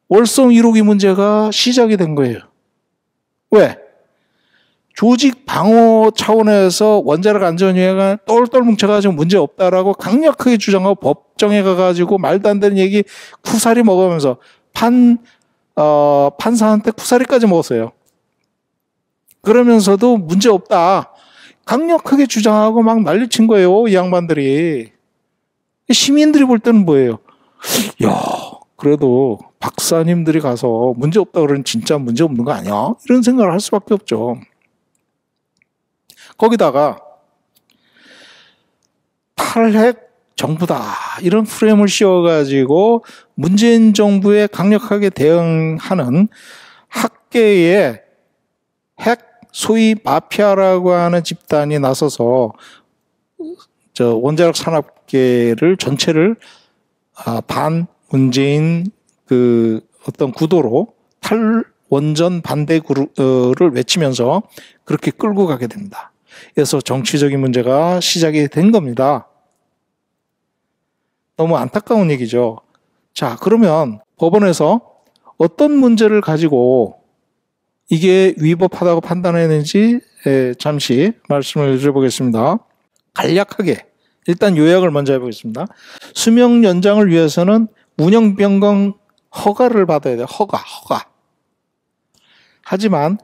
월성 1호기 문제가 시작이 된 거예요. 왜? 조직 방어 차원에서 원자력 안전위원회가 똘똘 뭉쳐가지고 문제 없다라고 강력하게 주장하고 법정에 가가지고 말도 안 되는 얘기 쿠사리 먹으면서 판사한테 쿠사리까지 먹었어요. 그러면서도 문제 없다. 강력하게 주장하고 막 난리친 거예요. 이 양반들이. 시민들이 볼 때는 뭐예요? 야, 그래도 박사님들이 가서 문제 없다 그러면 진짜 문제 없는 거 아니야? 이런 생각을 할 수밖에 없죠. 거기다가 탈핵 정부다 이런 프레임을 씌워가지고 문재인 정부에 강력하게 대응하는 학계의 핵 소위 마피아라고 하는 집단이 나서서 원자력 산업계를 전체를 반 문재인 그 어떤 구도로 탈원전 반대를 외치면서 그렇게 끌고 가게 됩니다. 그래서 정치적인 문제가 시작이 된 겁니다. 너무 안타까운 얘기죠. 자, 그러면 법원에서 어떤 문제를 가지고 이게 위법하다고 판단했는지 잠시 말씀을 드려보겠습니다. 간략하게 일단 요약을 먼저 해보겠습니다. 수명 연장을 위해서는 운영 변경 허가를 받아야 돼요. 허가. 하지만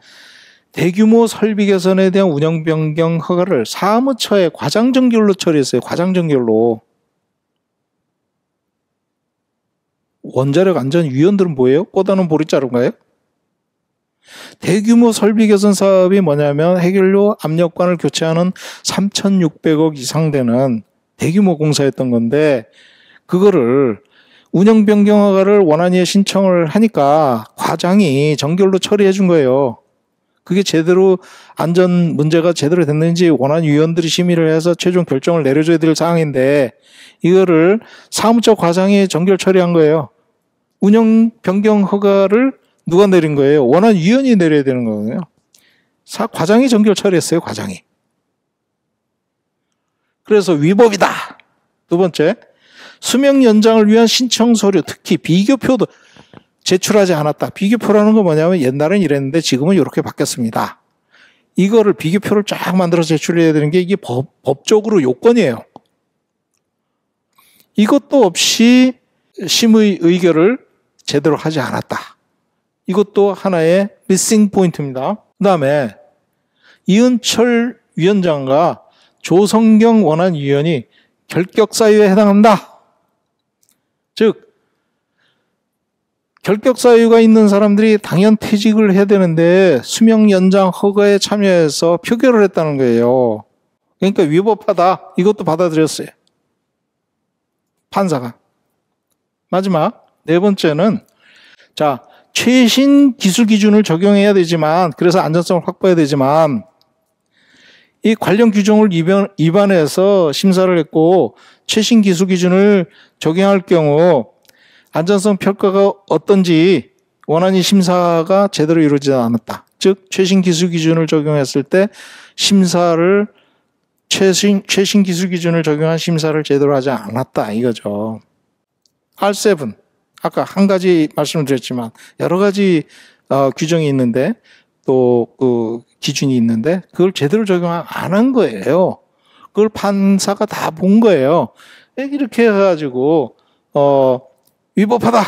대규모 설비 개선에 대한 운영 변경 허가를 사무처에 과장정결로 처리했어요. 과장정결로. 원자력 안전위원들은 뭐예요? 뻗어놓은 보릿자루인가요? 대규모 설비 개선 사업이 뭐냐면 해결료 압력관을 교체하는 3,600억 이상 되는 대규모 공사였던 건데 그거를 운영 변경 허가를 원안위에 신청을 하니까 과장이 정결로 처리해 준 거예요. 그게 제대로 안전 문제가 제대로 됐는지 원안위원들이 심의를 해서 최종 결정을 내려줘야 될 사항인데 이거를 사무처 과장이 정결 처리한 거예요. 운영 변경 허가를 누가 내린 거예요? 원안위원이 내려야 되는 거예요. 과장이 정결 처리했어요. 과장이. 그래서 위법이다. 두 번째, 수명 연장을 위한 신청 서류, 특히 비교표도 제출하지 않았다. 비교표라는 건 뭐냐면 옛날엔 이랬는데 지금은 이렇게 바뀌었습니다. 이거를 비교표를 쫙 만들어서 제출해야 되는 게 이게 법적으로 요건이에요. 이것도 없이 심의 의결을 제대로 하지 않았다. 이것도 하나의 미싱 포인트입니다. 그 다음에 이은철 위원장과 조성경 원안위원이 결격사유에 해당한다. 즉 결격사유가 있는 사람들이 당연 퇴직을 해야 되는데 수명 연장 허가에 참여해서 표결을 했다는 거예요. 그러니까 위법하다. 이것도 받아들였어요. 판사가. 마지막 네 번째는 자, 최신 기술 기준을 적용해야 되지만 그래서 안전성을 확보해야 되지만 이 관련 규정을 위반해서 심사를 했고 최신 기술 기준을 적용할 경우 안전성 평가가 어떤지 원안위 심사가 제대로 이루어지지 않았다. 즉 최신 기술 기준을 적용했을 때 심사를 최신 기술 기준을 적용한 심사를 제대로 하지 않았다 이거죠. R7 아까 한 가지 말씀을 드렸지만 여러 가지 규정이 있는데 또 그 기준이 있는데 그걸 제대로 적용 안 한 거예요. 그걸 판사가 다 본 거예요. 이렇게 해가지고 위법하다.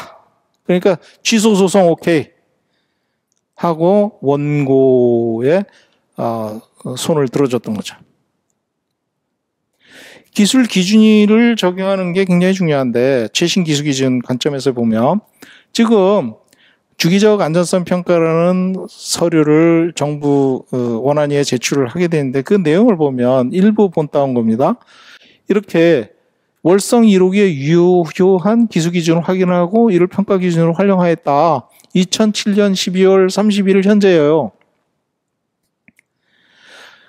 그러니까 취소 소송 오케이 하고 원고에 손을 들어줬던 거죠. 기술 기준을 적용하는 게 굉장히 중요한데 최신 기술 기준 관점에서 보면 지금 주기적 안전성 평가라는 서류를 정부 원안위에 제출을 하게 되는데 그 내용을 보면 일부 본따온 겁니다. 이렇게 월성 1호기의 유효한 기술 기준을 확인하고 이를 평가 기준으로 활용하였다. 2007년 12월 31일 현재예요.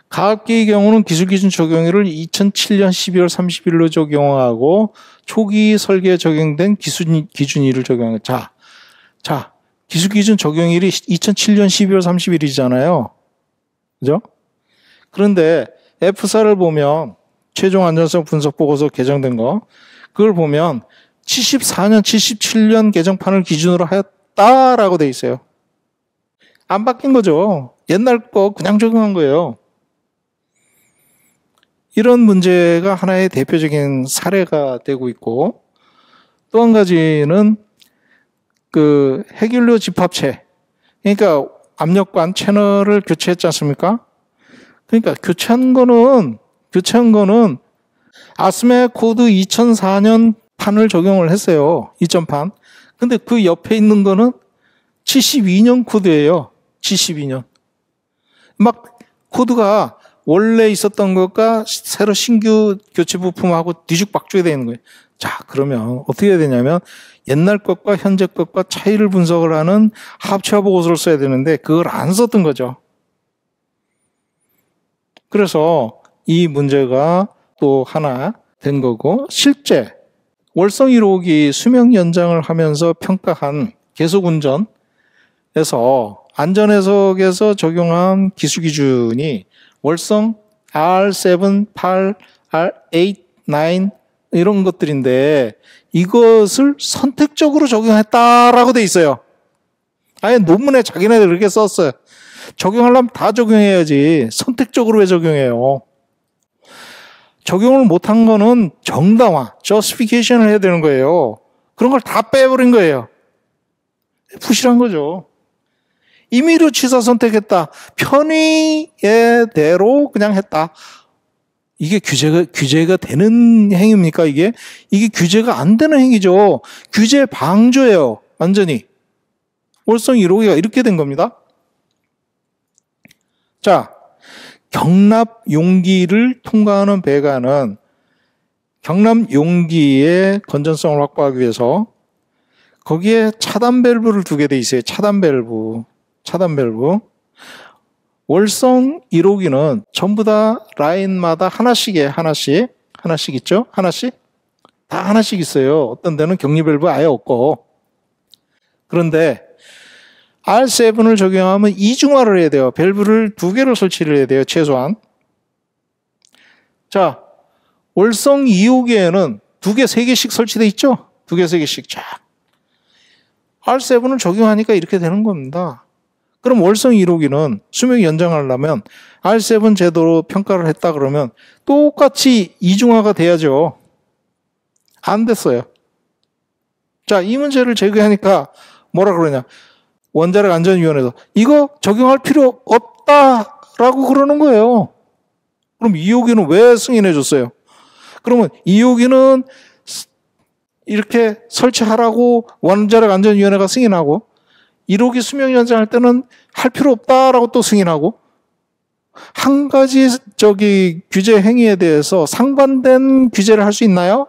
가압기의 경우는 기술 기준 적용일을 2007년 12월 30일로 적용하고 초기 설계에 적용된 기준일을 적용한 자, 기술 기준 적용일이 2007년 12월 30일이잖아요. 그죠? 그런데 F사를 보면 최종 안전성 분석 보고서 개정된 거 그걸 보면 74년, 77년 개정판을 기준으로 하였다라고 돼 있어요. 안 바뀐 거죠. 옛날 거 그냥 적용한 거예요. 이런 문제가 하나의 대표적인 사례가 되고 있고 또 한 가지는 그 핵연료 집합체 그러니까 압력관 채널을 교체했지 않습니까? 그러니까 교체한 거는 아스메 코드 2004년 판을 적용을 했어요. 2000판. 근데 그 옆에 있는 거는 72년 코드예요. 72년. 막 코드가 원래 있었던 것과 새로 신규 교체 부품하고 뒤죽박죽이 되는 거예요. 자, 그러면 어떻게 해야 되냐면 옛날 것과 현재 것과 차이를 분석을 하는 합체화 보고서를 써야 되는데 그걸 안 썼던 거죠. 그래서 이 문제가 또 하나 된 거고 실제 월성 1호기 수명 연장을 하면서 평가한 계속운전에서 안전해석에서 적용한 기술 기준이 월성 R7, 8, R8, 9 이런 것들인데 이것을 선택적으로 적용했다라고 돼 있어요. 아예 논문에 자기네들 그렇게 썼어요. 적용하려면 다 적용해야지 선택적으로 왜 적용해요? 적용을 못한 거는 정당화, justification을 해야 되는 거예요. 그런 걸 다 빼버린 거예요. 부실한 거죠. 임의로 취사 선택했다. 편의의 대로 그냥 했다. 이게 규제가 되는 행위입니까, 이게? 이게 규제가 안 되는 행위죠. 규제 방조예요, 완전히. 월성 1호기가 이렇게 된 겁니다. 자, 경납 용기를 통과하는 배관은 경납 용기의 건전성을 확보하기 위해서 거기에 차단 밸브를 두게 돼 있어요. 차단 밸브. 월성 1호기는 전부 다 라인마다 하나씩 있죠? 하나씩? 다 하나씩 있어요. 어떤 데는 격리 밸브 아예 없고. 그런데 R7을 적용하면 이중화를 해야 돼요. 밸브를 2개를 설치를 해야 돼요. 최소한. 자, 월성 2호기에는 2개, 3개씩 설치되어 있죠? 2개, 3개씩 쫙. R7을 적용하니까 이렇게 되는 겁니다. 그럼 월성 1호기는 수명 연장하려면 R7 제도로 평가를 했다 그러면 똑같이 이중화가 돼야죠. 안 됐어요. 자, 이 문제를 제기하니까 뭐라 그러냐. 원자력 안전위원회에서 이거 적용할 필요 없다라고 그러는 거예요. 그럼 2호기는 왜 승인해 줬어요? 그러면 2호기는 이렇게 설치하라고 원자력 안전위원회가 승인하고 1호기 수명 연장할 때는 할 필요 없다라고 또 승인하고 한 가지 규제 행위에 대해서 상반된 규제를 할 수 있나요?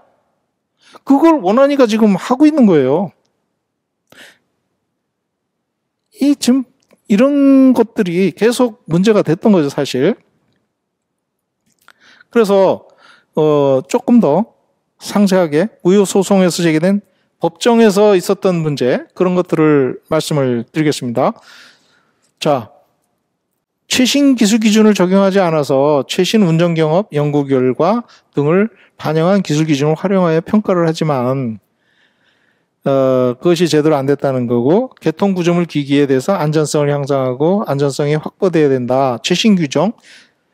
그걸 원안위가 지금 하고 있는 거예요. 지금 이런 것들이 계속 문제가 됐던 거죠, 사실. 그래서 조금 더 상세하게 우유 소송에서 제기된 법정에서 있었던 문제, 그런 것들을 말씀을 드리겠습니다. 자, 최신 기술 기준을 적용하지 않아서 최신 운전 경험, 연구 결과 등을 반영한 기술 기준을 활용하여 평가를 하지만 그것이 제대로 안 됐다는 거고, 개통 구조물 기기에 대해서 안전성을 향상하고 안전성이 확보돼야 된다. 최신 규정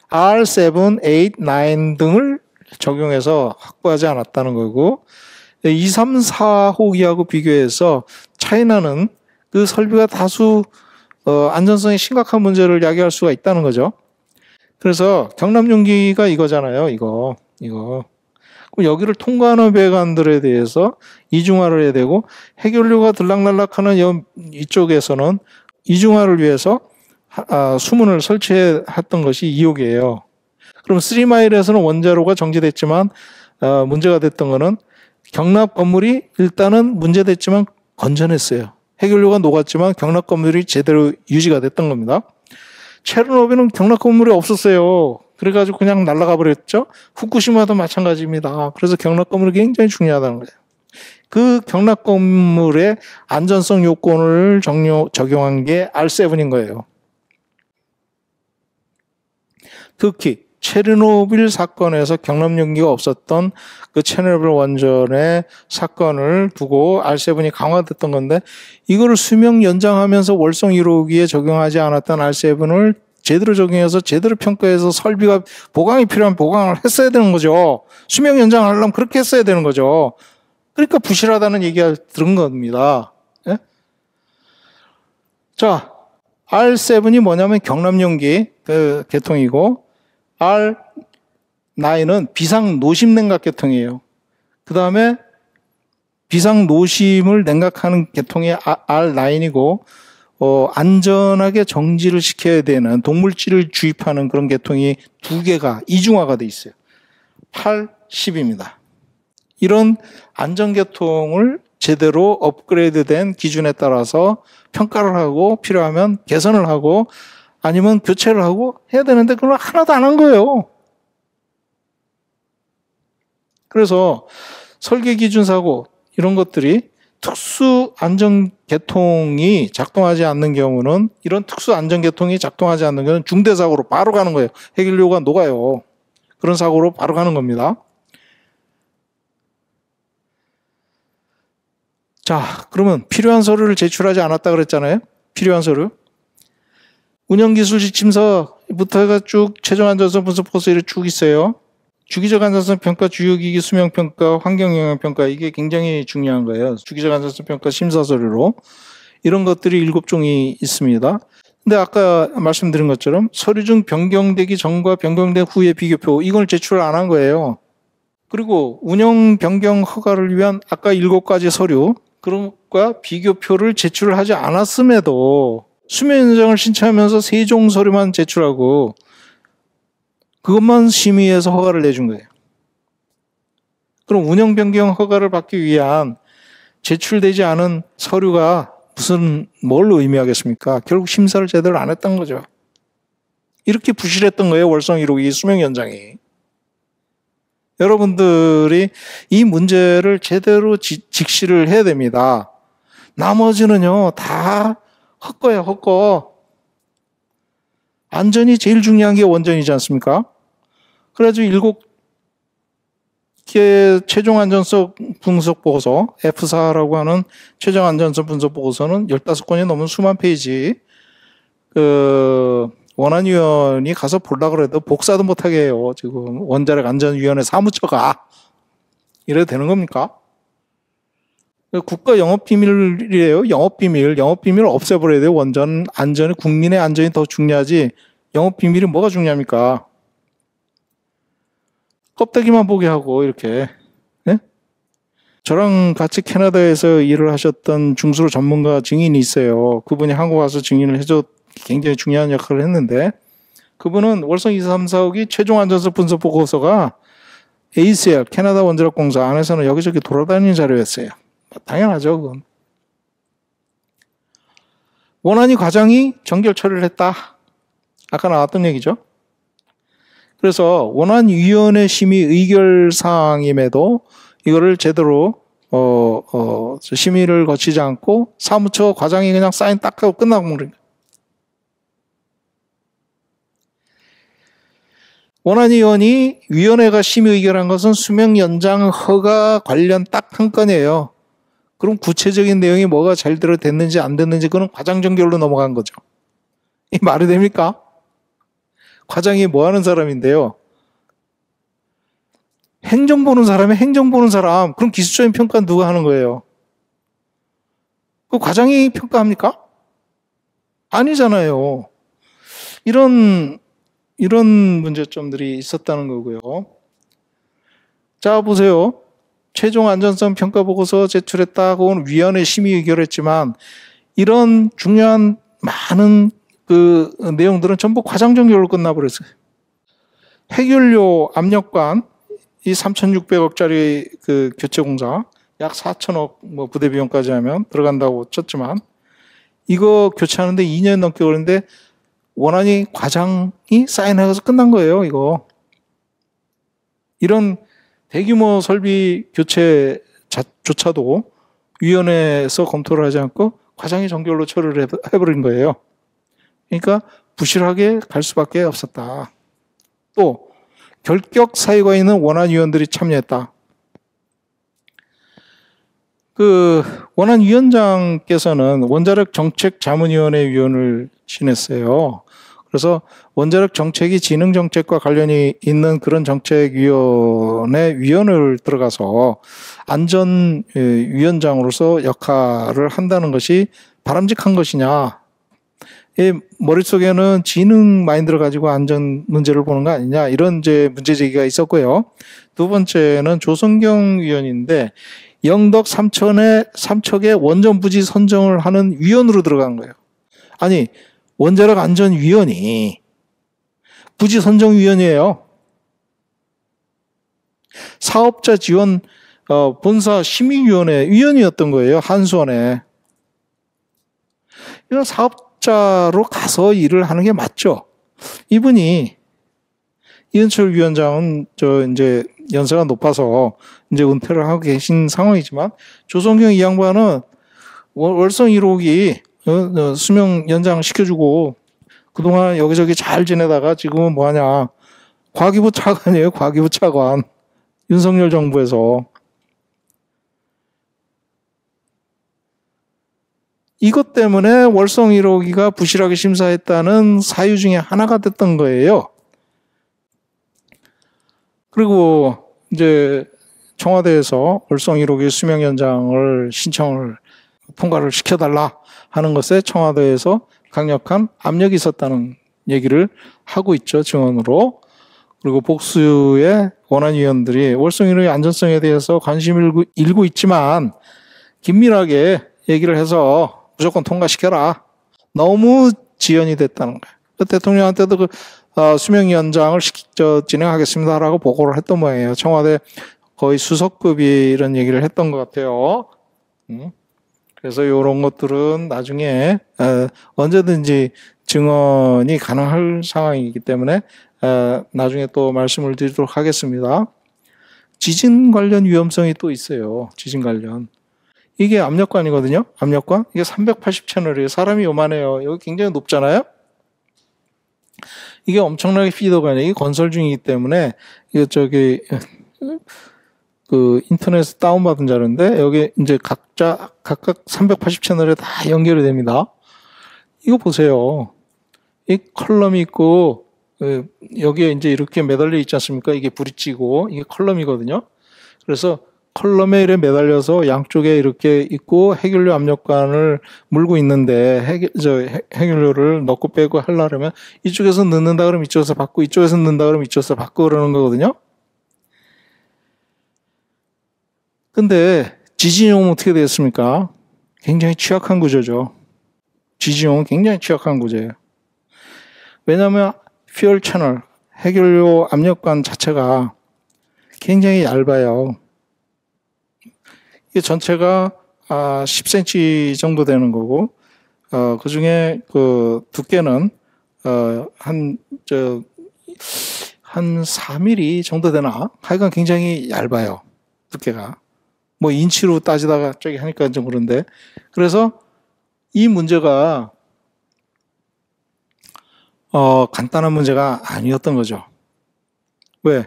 R7, 8, 9 등을 적용해서 확보하지 않았다는 거고, 2, 3, 4호기하고 비교해서 차이나는 그 설비가 다수 안전성에 심각한 문제를 야기할 수가 있다는 거죠. 그래서 경납용기가 이거잖아요. 이거. 그럼 여기를 통과하는 배관들에 대해서 이중화를 해야 되고, 해결료가 들락날락하는 이쪽에서는 이중화를 위해서 수문을 설치했던 것이 2호기예요. 그럼 3마일에서는 원자로가 정지됐지만 문제가 됐던 거는 경납 건물이 일단은 문제됐지만 건전했어요. 해결료가 녹았지만 경납 건물이 제대로 유지가 됐던 겁니다. 체르노빌은 경납 건물이 없었어요. 그래가지고 그냥 날아가 버렸죠. 후쿠시마도 마찬가지입니다. 그래서 경납 건물이 굉장히 중요하다는 거예요. 그 경납 건물의 안전성 요건을 적용한 게 R7인 거예요. 특히 체르노빌 사건에서 경납용기가 없었던 그 체르노빌 원전의 사건을 두고 R7이 강화됐던 건데, 이거를 수명 연장하면서 월성 1호기에 적용하지 않았던 R7을 제대로 적용해서 제대로 평가해서 설비가 보강이 필요한 보강을 했어야 되는 거죠. 수명 연장하려면 그렇게 했어야 되는 거죠. 그러니까 부실하다는 얘기가 들은 겁니다. 예? 자, R7이 뭐냐면 경납용기 그 계통이고, R9은 비상 노심 냉각 계통이에요. 그 다음에 비상 노심을 냉각하는 계통이 R9이고, 안전하게 정지를 시켜야 되는 동물질을 주입하는 그런 계통이 두 개가 이중화가 돼 있어요. 8, 10입니다. 이런 안전계통을 제대로 업그레이드된 기준에 따라서 평가를 하고 필요하면 개선을 하고 아니면 교체를 하고 해야 되는데 그걸 하나도 안 한 거예요. 그래서 설계 기준 사고 이런 것들이 특수 안전계통이 작동하지 않는 경우는, 이런 특수 안전계통이 작동하지 않는 경우는 중대사고로 바로 가는 거예요. 해결료가 녹아요. 그런 사고로 바로 가는 겁니다. 자, 그러면 필요한 서류를 제출하지 않았다 그랬잖아요. 필요한 서류. 운영기술 지침서부터 해가 쭉 최종안전성 분석 보고서에 쭉 있어요. 주기적 안전성 평가, 주요기기 수명 평가, 환경영향 평가, 이게 굉장히 중요한 거예요. 주기적 안전성 평가 심사 서류로 이런 것들이 7종이 있습니다. 근데 아까 말씀드린 것처럼 서류 중 변경되기 전과 변경된 후의 비교표, 이걸 제출 안 한 거예요. 그리고 운영 변경 허가를 위한 아까 7가지 서류, 그런 것과 비교표를 제출하지 않았음에도 수명 연장을 신청하면서 3종 서류만 제출하고 그것만 심의해서 허가를 내준 거예요. 그럼 운영 변경 허가를 받기 위한 제출되지 않은 서류가 뭘 의미하겠습니까? 결국 심사를 제대로 안 했던 거죠. 이렇게 부실했던 거예요, 월성 1호기 수명 연장이. 여러분들이 이 문제를 제대로 직시를 해야 됩니다. 나머지는요, 다 헛거예요, 헛거. 안전이 제일 중요한 게 원전이지 않습니까? 그래가지고 7개 최종 안전성 분석 보고서, F4라고 하는 최종 안전성 분석 보고서는 15권이 넘은 수만 페이지, 원안위원이 가서 보려고 해도 복사도 못하게 해요. 지금 원자력 안전위원회 사무처가. 이래도 되는 겁니까? 국가 영업비밀이래요. 영업비밀을 없애버려야 돼요. 원전 안전이, 국민의 안전이 더 중요하지 영업비밀이 뭐가 중요합니까? 껍데기만 보게 하고 이렇게. 네? 저랑 같이 캐나다에서 일을 하셨던 중수로 전문가 증인이 있어요. 그분이 한국 와서 증인을 해줘 굉장히 중요한 역할을 했는데, 그분은 월성 2, 3, 4호기 최종 안전성 분석 보고서가 ACL 캐나다 원자력 공사 안에서는 여기저기 돌아다니는 자료였어요. 당연하죠, 그건. 원안위 과장이 정결 처리를 했다. 아까 나왔던 얘기죠. 그래서 원안위원회 심의 의결 사항임에도 이거를 제대로 심의를 거치지 않고 사무처 과장이 그냥 사인 딱 하고 끝나고 그런 거예요. 원안위원이 위원회가 심의 의결한 것은 수명 연장 허가 관련 딱 한 건이에요. 그럼 구체적인 내용이 뭐가 잘대로 됐는지 안 됐는지 그건 과장 정결로 넘어간 거죠. 이 말이 됩니까? 과장이 뭐 하는 사람인데요? 행정 보는 사람이 행정 보는 사람. 그럼 기술적인 평가는 누가 하는 거예요? 그 과장이 평가합니까? 아니잖아요. 이런 문제점들이 있었다는 거고요. 자, 보세요. 최종 안전성 평가 보고서 제출했다. 그건 위원회 심의 의결했지만 이런 중요한 많은 그 내용들은 전부 과장 정결로 끝나버렸어요. 해결료 압력관 이 3,600억짜리 그 교체 공사 약 4천억 뭐 부대 비용까지 하면 들어간다고 쳤지만 이거 교체하는데 2년 넘게 걸리는데 원안위 과장이 사인해서 끝난 거예요, 이거. 이런 대규모 설비 교체조차도 위원회에서 검토를 하지 않고 과장이 정결로 처리를 해버린 거예요. 그러니까 부실하게 갈 수밖에 없었다. 또 결격 사유가 있는 원안위원들이 참여했다. 그 원안위원장께서는 원자력 정책 자문위원회 위원을 지냈어요. 그래서 원자력 정책이 지능 정책과 관련이 있는 그런 정책위원회 위원을 들어가서 안전위원장으로서 역할을 한다는 것이 바람직한 것이냐. 머릿속에는 지능 마인드를 가지고 안전 문제를 보는 거 아니냐. 이런 이제 문제 제기가 있었고요. 두 번째는 조성경 위원인데 영덕 삼척의 원전 부지 선정을 하는 위원으로 들어간 거예요. 아니, 원자력 안전위원이 부지 선정위원이에요. 사업자 지원 본사 심의위원회 위원이었던 거예요. 한수원에. 이런 사업자로 가서 일을 하는 게 맞죠. 이분이 이은철 위원장은 이제 연세가 높아서 이제 은퇴를 하고 계신 상황이지만 조성경 이 양반은 월성 1호기 수명 연장 시켜주고 그동안 여기저기 잘 지내다가 지금은 뭐하냐. 과기부 차관이에요. 과기부 차관. 윤석열 정부에서. 이것 때문에 월성 1호기가 부실하게 심사했다는 사유 중에 하나가 됐던 거예요. 그리고 이제 청와대에서 월성 1호기 수명 연장을 신청을 통과를 시켜달라 하는 것에 청와대에서 강력한 압력이 있었다는 얘기를 하고 있죠, 증언으로. 그리고 복수의 원안위원들이 월성 1호의 안전성에 대해서 관심을 일고 있지만 긴밀하게 얘기를 해서 무조건 통과시켜라. 너무 지연이 됐다는 거예요. 대통령한테도 그 수명 연장을 진행하겠습니다라고 보고를 했던 모양이에요. 청와대 거의 수석급이 이런 얘기를 했던 것 같아요. 그래서 이런 것들은 나중에 언제든지 증언이 가능할 상황이기 때문에 나중에 또 말씀을 드리도록 하겠습니다. 지진 관련 위험성이 또 있어요. 지진 관련. 이게 압력관이거든요. 압력관. 이게 380채널이에요. 사람이 요만해요. 여기 굉장히 높잖아요. 이게 엄청나게 피더관이에요. 이게 건설 중이기 때문에 이거 그 인터넷에 다운받은 자료인데 여기 이제 각각 380채널에 다 연결이 됩니다. 이거 보세요. 이 컬럼이 있고 여기에 이제 이렇게 매달려 있지 않습니까? 이게 브릿지고 이게 컬럼이거든요. 그래서 컬럼에 이렇게 매달려서 양쪽에 이렇게 있고 해결료 압력관을 물고 있는데 해결료를 넣고 빼고 하려면 이쪽에서 넣는다 그러면 이쪽에서 받고 이쪽에서 넣는다 그러면 이쪽에서 받고 그러는 거거든요. 근데 지진용은 어떻게 되었습니까? 굉장히 취약한 구조죠. 지진용은 굉장히 취약한 구조예요. 왜냐하면 퓨얼 채널, 해결료 압력관 자체가 굉장히 얇아요. 이게 전체가 10cm 정도 되는 거고, 그 중에 그 두께는 한 4mm 정도 되나? 하여간 굉장히 얇아요. 두께가. 뭐 인치로 따지다가 저기 하니까 좀 그런데. 그래서 이 문제가 간단한 문제가 아니었던 거죠. 왜?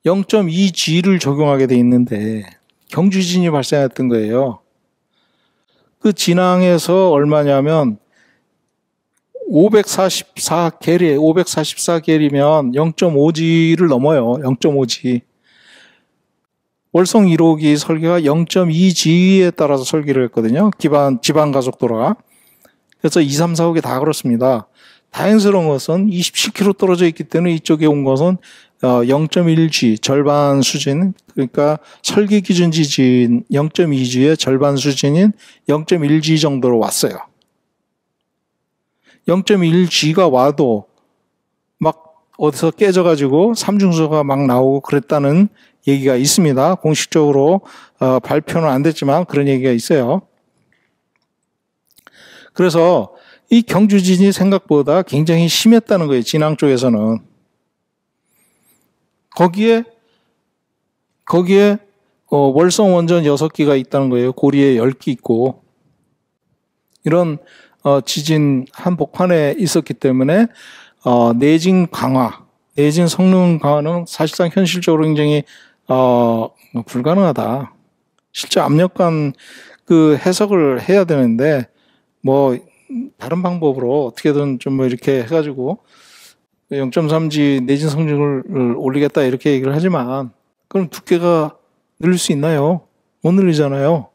0.2G를 적용하게 돼 있는데 경주지진이 발생했던 거예요. 그 진앙에서 얼마냐면 544겔이면 0.5G를 넘어요. 0.5G. 월성 1호기 설계가 0.2G에 따라서 설계를 했거든요. 지방 가속도로가. 그래서 2, 3, 4호기 다 그렇습니다. 다행스러운 것은 27km 떨어져 있기 때문에 이쪽에 온 것은 0.1G, 절반 수준, 그러니까 설계 기준 지진 0.2G의 절반 수준인 0.1G 정도로 왔어요. 0.1G가 와도 막 어디서 깨져가지고 삼중수가 막 나오고 그랬다는 얘기가 있습니다. 공식적으로 발표는 안 됐지만 그런 얘기가 있어요. 그래서 이 경주지진이 생각보다 굉장히 심했다는 거예요. 진앙 쪽에서는. 거기에 월성 원전 6기가 있다는 거예요. 고리에 10기 있고. 이런 지진 한복판에 있었기 때문에 내진 강화, 내진 성능 강화는 사실상 현실적으로 굉장히 불가능하다. 실제 압력관 그 해석을 해야 되는데 뭐 다른 방법으로 어떻게든 좀 뭐 이렇게 해가지고 0.3G 내진 성능을 올리겠다 이렇게 얘기를 하지만 그럼 두께가 늘릴 수 있나요? 못 늘리잖아요.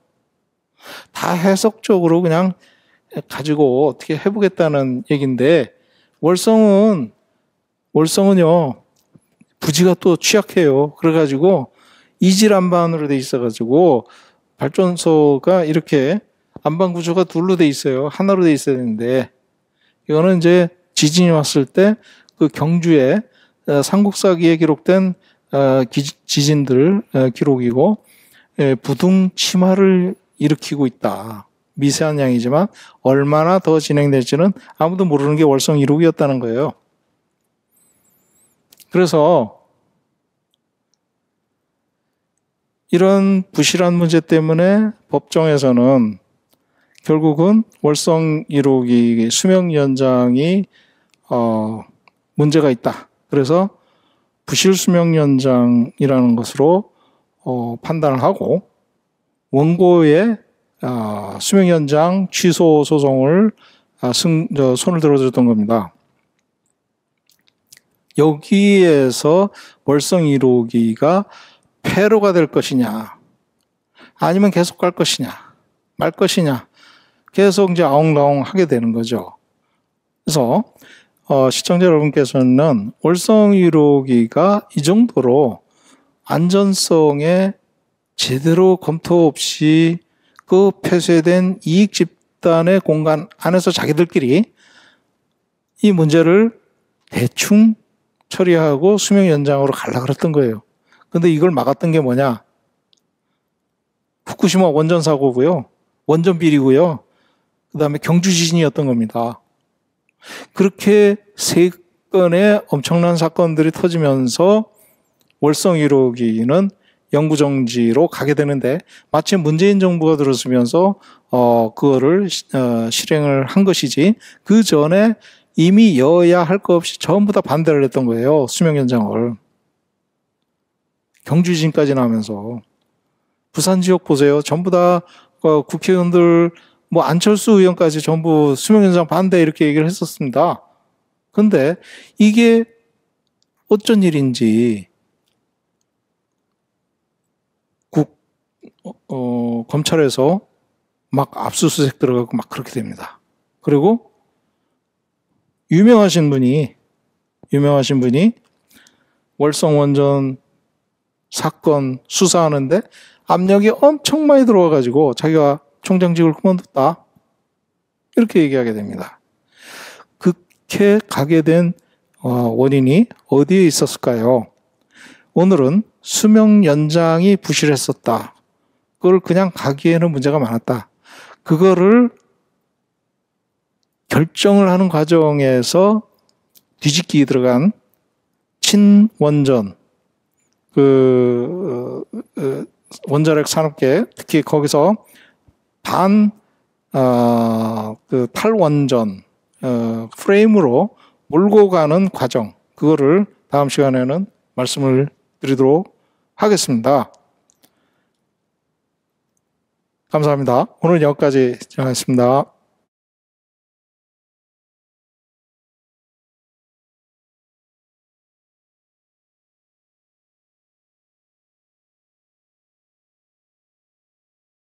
다 해석적으로 그냥 가지고 어떻게 해보겠다는 얘기인데 월성은요 부지가 또 취약해요. 그래가지고 이질 안반으로 돼 있어가지고 발전소가 이렇게 안반 구조가 둘로 돼 있어요. 하나로 돼 있어야 되는데 이거는 이제 지진이 왔을 때 그 경주에 삼국사기에 기록된 지진들 기록이고 부둥 치마를 일으키고 있다. 미세한 양이지만 얼마나 더 진행될지는 아무도 모르는 게 월성 1호기였다는 거예요. 그래서 이런 부실한 문제 때문에 법정에서는 결국은 월성 1호기 수명 연장이 문제가 있다. 그래서 부실 수명 연장이라는 것으로 판단을 하고 원고의 수명 연장 취소 소송을 손을 들어줬던 겁니다. 여기에서 월성 1호기가 폐로가 될 것이냐, 아니면 계속 갈 것이냐, 말 것이냐, 계속 이제 아웅다웅 하게 되는 거죠. 그래서 시청자 여러분께서는 월성 1호기가 이 정도로 안전성에 제대로 검토 없이 그 폐쇄된 이익 집단의 공간 안에서 자기들끼리 이 문제를 대충 처리하고 수명 연장으로 가려고 그랬던 거예요. 근데 이걸 막았던 게 뭐냐? 후쿠시마 원전 사고고요. 원전 비리고요. 그 다음에 경주 지진이었던 겁니다. 그렇게 세 건의 엄청난 사건들이 터지면서 월성 1호기는 영구정지로 가게 되는데 마침 문재인 정부가 들어서면서 그거를 실행을 한 것이지 그 전에 이미 여야 할 거 없이 전부 다 반대를 했던 거예요. 수명 연장을. 경주지진까지 나면서. 부산 지역 보세요. 전부 다 국회의원들 뭐 안철수 의원까지 전부 수명 연장 반대 이렇게 얘기를 했었습니다. 근데 이게 어쩐 일인지 검찰에서 막 압수수색 들어가고 막 그렇게 됩니다. 그리고 유명하신 분이 월성 원전 사건 수사하는데 압력이 엄청 많이 들어와가지고 자기가 총장직을 그만뒀다. 이렇게 얘기하게 됩니다. 그렇게 가게 된 원인이 어디에 있었을까요? 오늘은 수명 연장이 부실했었다. 그걸 그냥 가기에는 문제가 많았다. 그거를 결정을 하는 과정에서 뒤집기 들어간 친원전, 원자력 산업계, 특히 거기서 탈원전, 프레임으로 몰고 가는 과정, 그거를 다음 시간에는 말씀을 드리도록 하겠습니다. 감사합니다. 오늘 여기까지 하겠습니다.